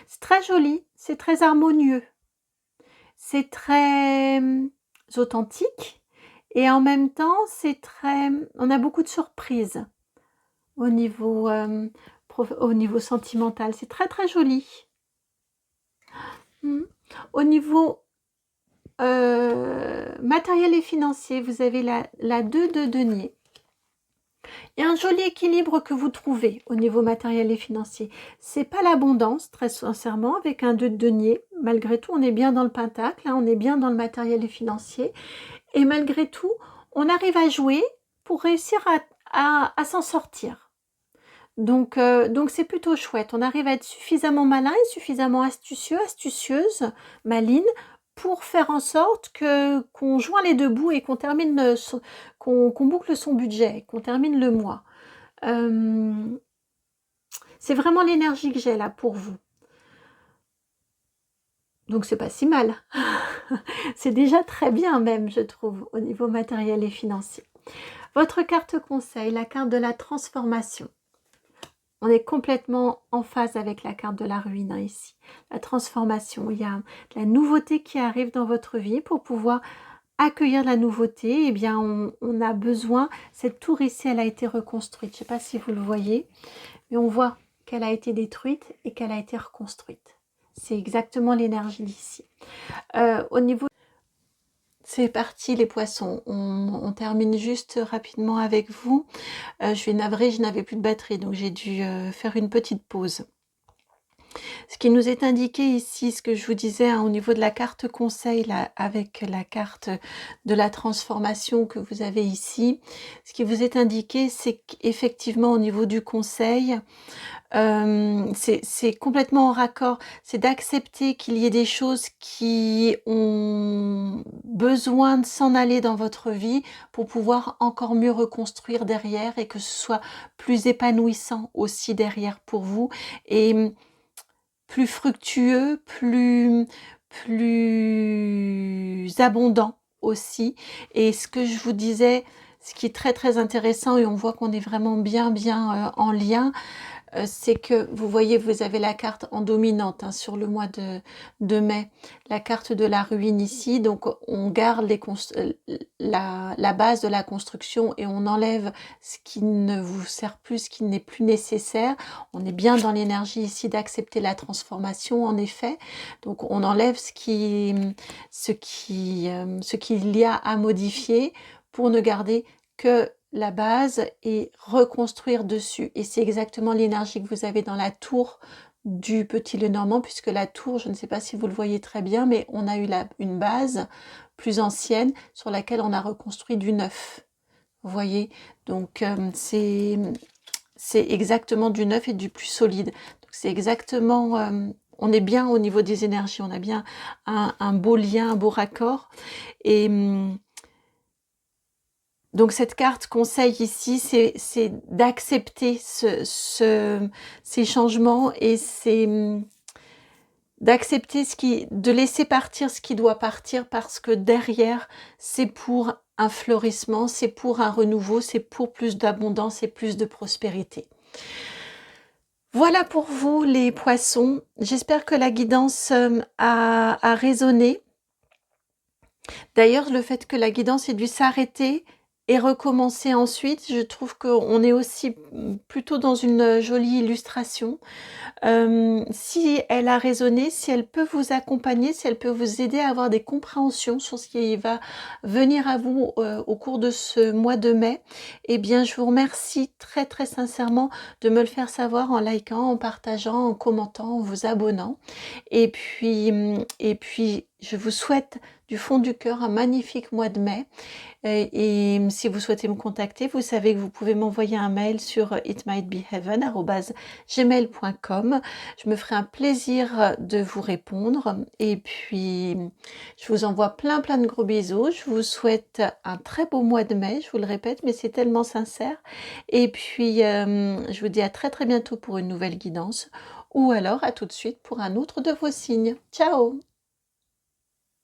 C'est très joli, c'est très harmonieux, c'est très authentique et en même temps, c'est très on a beaucoup de surprises au niveau, au niveau sentimental. C'est très, très joli. Mmh. Au niveau, matériel et financier, vous avez la 2 de denier. Il y a un joli équilibre que vous trouvez au niveau matériel et financier. C'est pas l'abondance, très sincèrement, avec un 2 de denier. Malgré tout, on est bien dans le pentacle, hein, on est bien dans le matériel et financier. Et malgré tout, on arrive à jouer pour réussir à s'en sortir. Donc c'est plutôt chouette. On arrive à être suffisamment malin et suffisamment astucieux, astucieuse, maline, pour faire en sorte qu'on joint les deux bouts et qu'on termine qu'on boucle son budget, qu'on termine le mois. C'est vraiment l'énergie que j'ai là pour vous. Donc c'est pas si mal. C'est déjà très bien même, je trouve, au niveau matériel et financier. Votre carte conseil, la carte de la transformation. On est complètement en phase avec la carte de la ruine, hein, ici. La transformation, il y a de la nouveauté qui arrive dans votre vie. Pour pouvoir accueillir la nouveauté, eh bien, on a besoin, cette tour ici, elle a été reconstruite. Je ne sais pas si vous le voyez, mais on voit qu'elle a été détruite et qu'elle a été reconstruite. C'est exactement l'énergie d'ici. Au niveau... C'est parti les poissons, on termine juste rapidement avec vous. Je suis navrée, je n'avais plus de batterie, donc j'ai dû faire une petite pause. Ce qui nous est indiqué ici, ce que je vous disais, hein, au niveau de la carte conseil, là, avec la carte de la transformation que vous avez ici, ce qui vous est indiqué, c'est qu'effectivement au niveau du conseil, c'est complètement en raccord, c'est d'accepter qu'il y ait des choses qui ont besoin de s'en aller dans votre vie pour pouvoir encore mieux reconstruire derrière et que ce soit plus épanouissant aussi derrière pour vous et plus fructueux, plus abondant aussi. Et ce que je vous disais, ce qui est très très intéressant et on voit qu'on est vraiment bien en lien, c'est que vous voyez, vous avez la carte en dominante hein, sur le mois de mai, la carte de la ruine ici, donc on garde la base de la construction et on enlève ce qui ne vous sert plus, ce qui n'est plus nécessaire. On est bien dans l'énergie ici d'accepter la transformation en effet, donc on enlève ce qu'il y a à modifier pour ne garder que la base et reconstruire dessus. Et c'est exactement l'énergie que vous avez dans la tour du Petit Lenormand, puisque la tour, je ne sais pas si vous le voyez très bien, mais on a eu une base plus ancienne sur laquelle on a reconstruit du neuf. Vous voyez, donc c'est exactement du neuf et du plus solide. Donc c'est exactement... on est bien au niveau des énergies, on a bien un beau lien, un beau raccord. Et... donc cette carte conseil ici, c'est d'accepter ces changements et d'accepter de laisser partir ce qui doit partir parce que derrière, c'est pour un fleurissement, c'est pour un renouveau, c'est pour plus d'abondance et plus de prospérité. Voilà pour vous les poissons. J'espère que la guidance a résonné. D'ailleurs, le fait que la guidance ait dû s'arrêter et recommencer ensuite, je trouve qu'on est aussi plutôt dans une jolie illustration. Si elle a résonné, si elle peut vous accompagner, si elle peut vous aider à avoir des compréhensions sur ce qui va venir à vous au cours de ce mois de mai, eh bien je vous remercie très très sincèrement de me le faire savoir en likant, en partageant, en commentant, en vous abonnant. Et puis je vous souhaite du fond du cœur un magnifique mois de mai. Et si vous souhaitez me contacter, vous savez que vous pouvez m'envoyer un mail sur itmightbeheaven@gmail.com. Je me ferai un plaisir de vous répondre. Et puis, je vous envoie plein de gros bisous. Je vous souhaite un très beau mois de mai, je vous le répète, mais c'est tellement sincère. Et puis, je vous dis à très bientôt pour une nouvelle guidance ou alors à tout de suite pour un autre de vos signes. Ciao!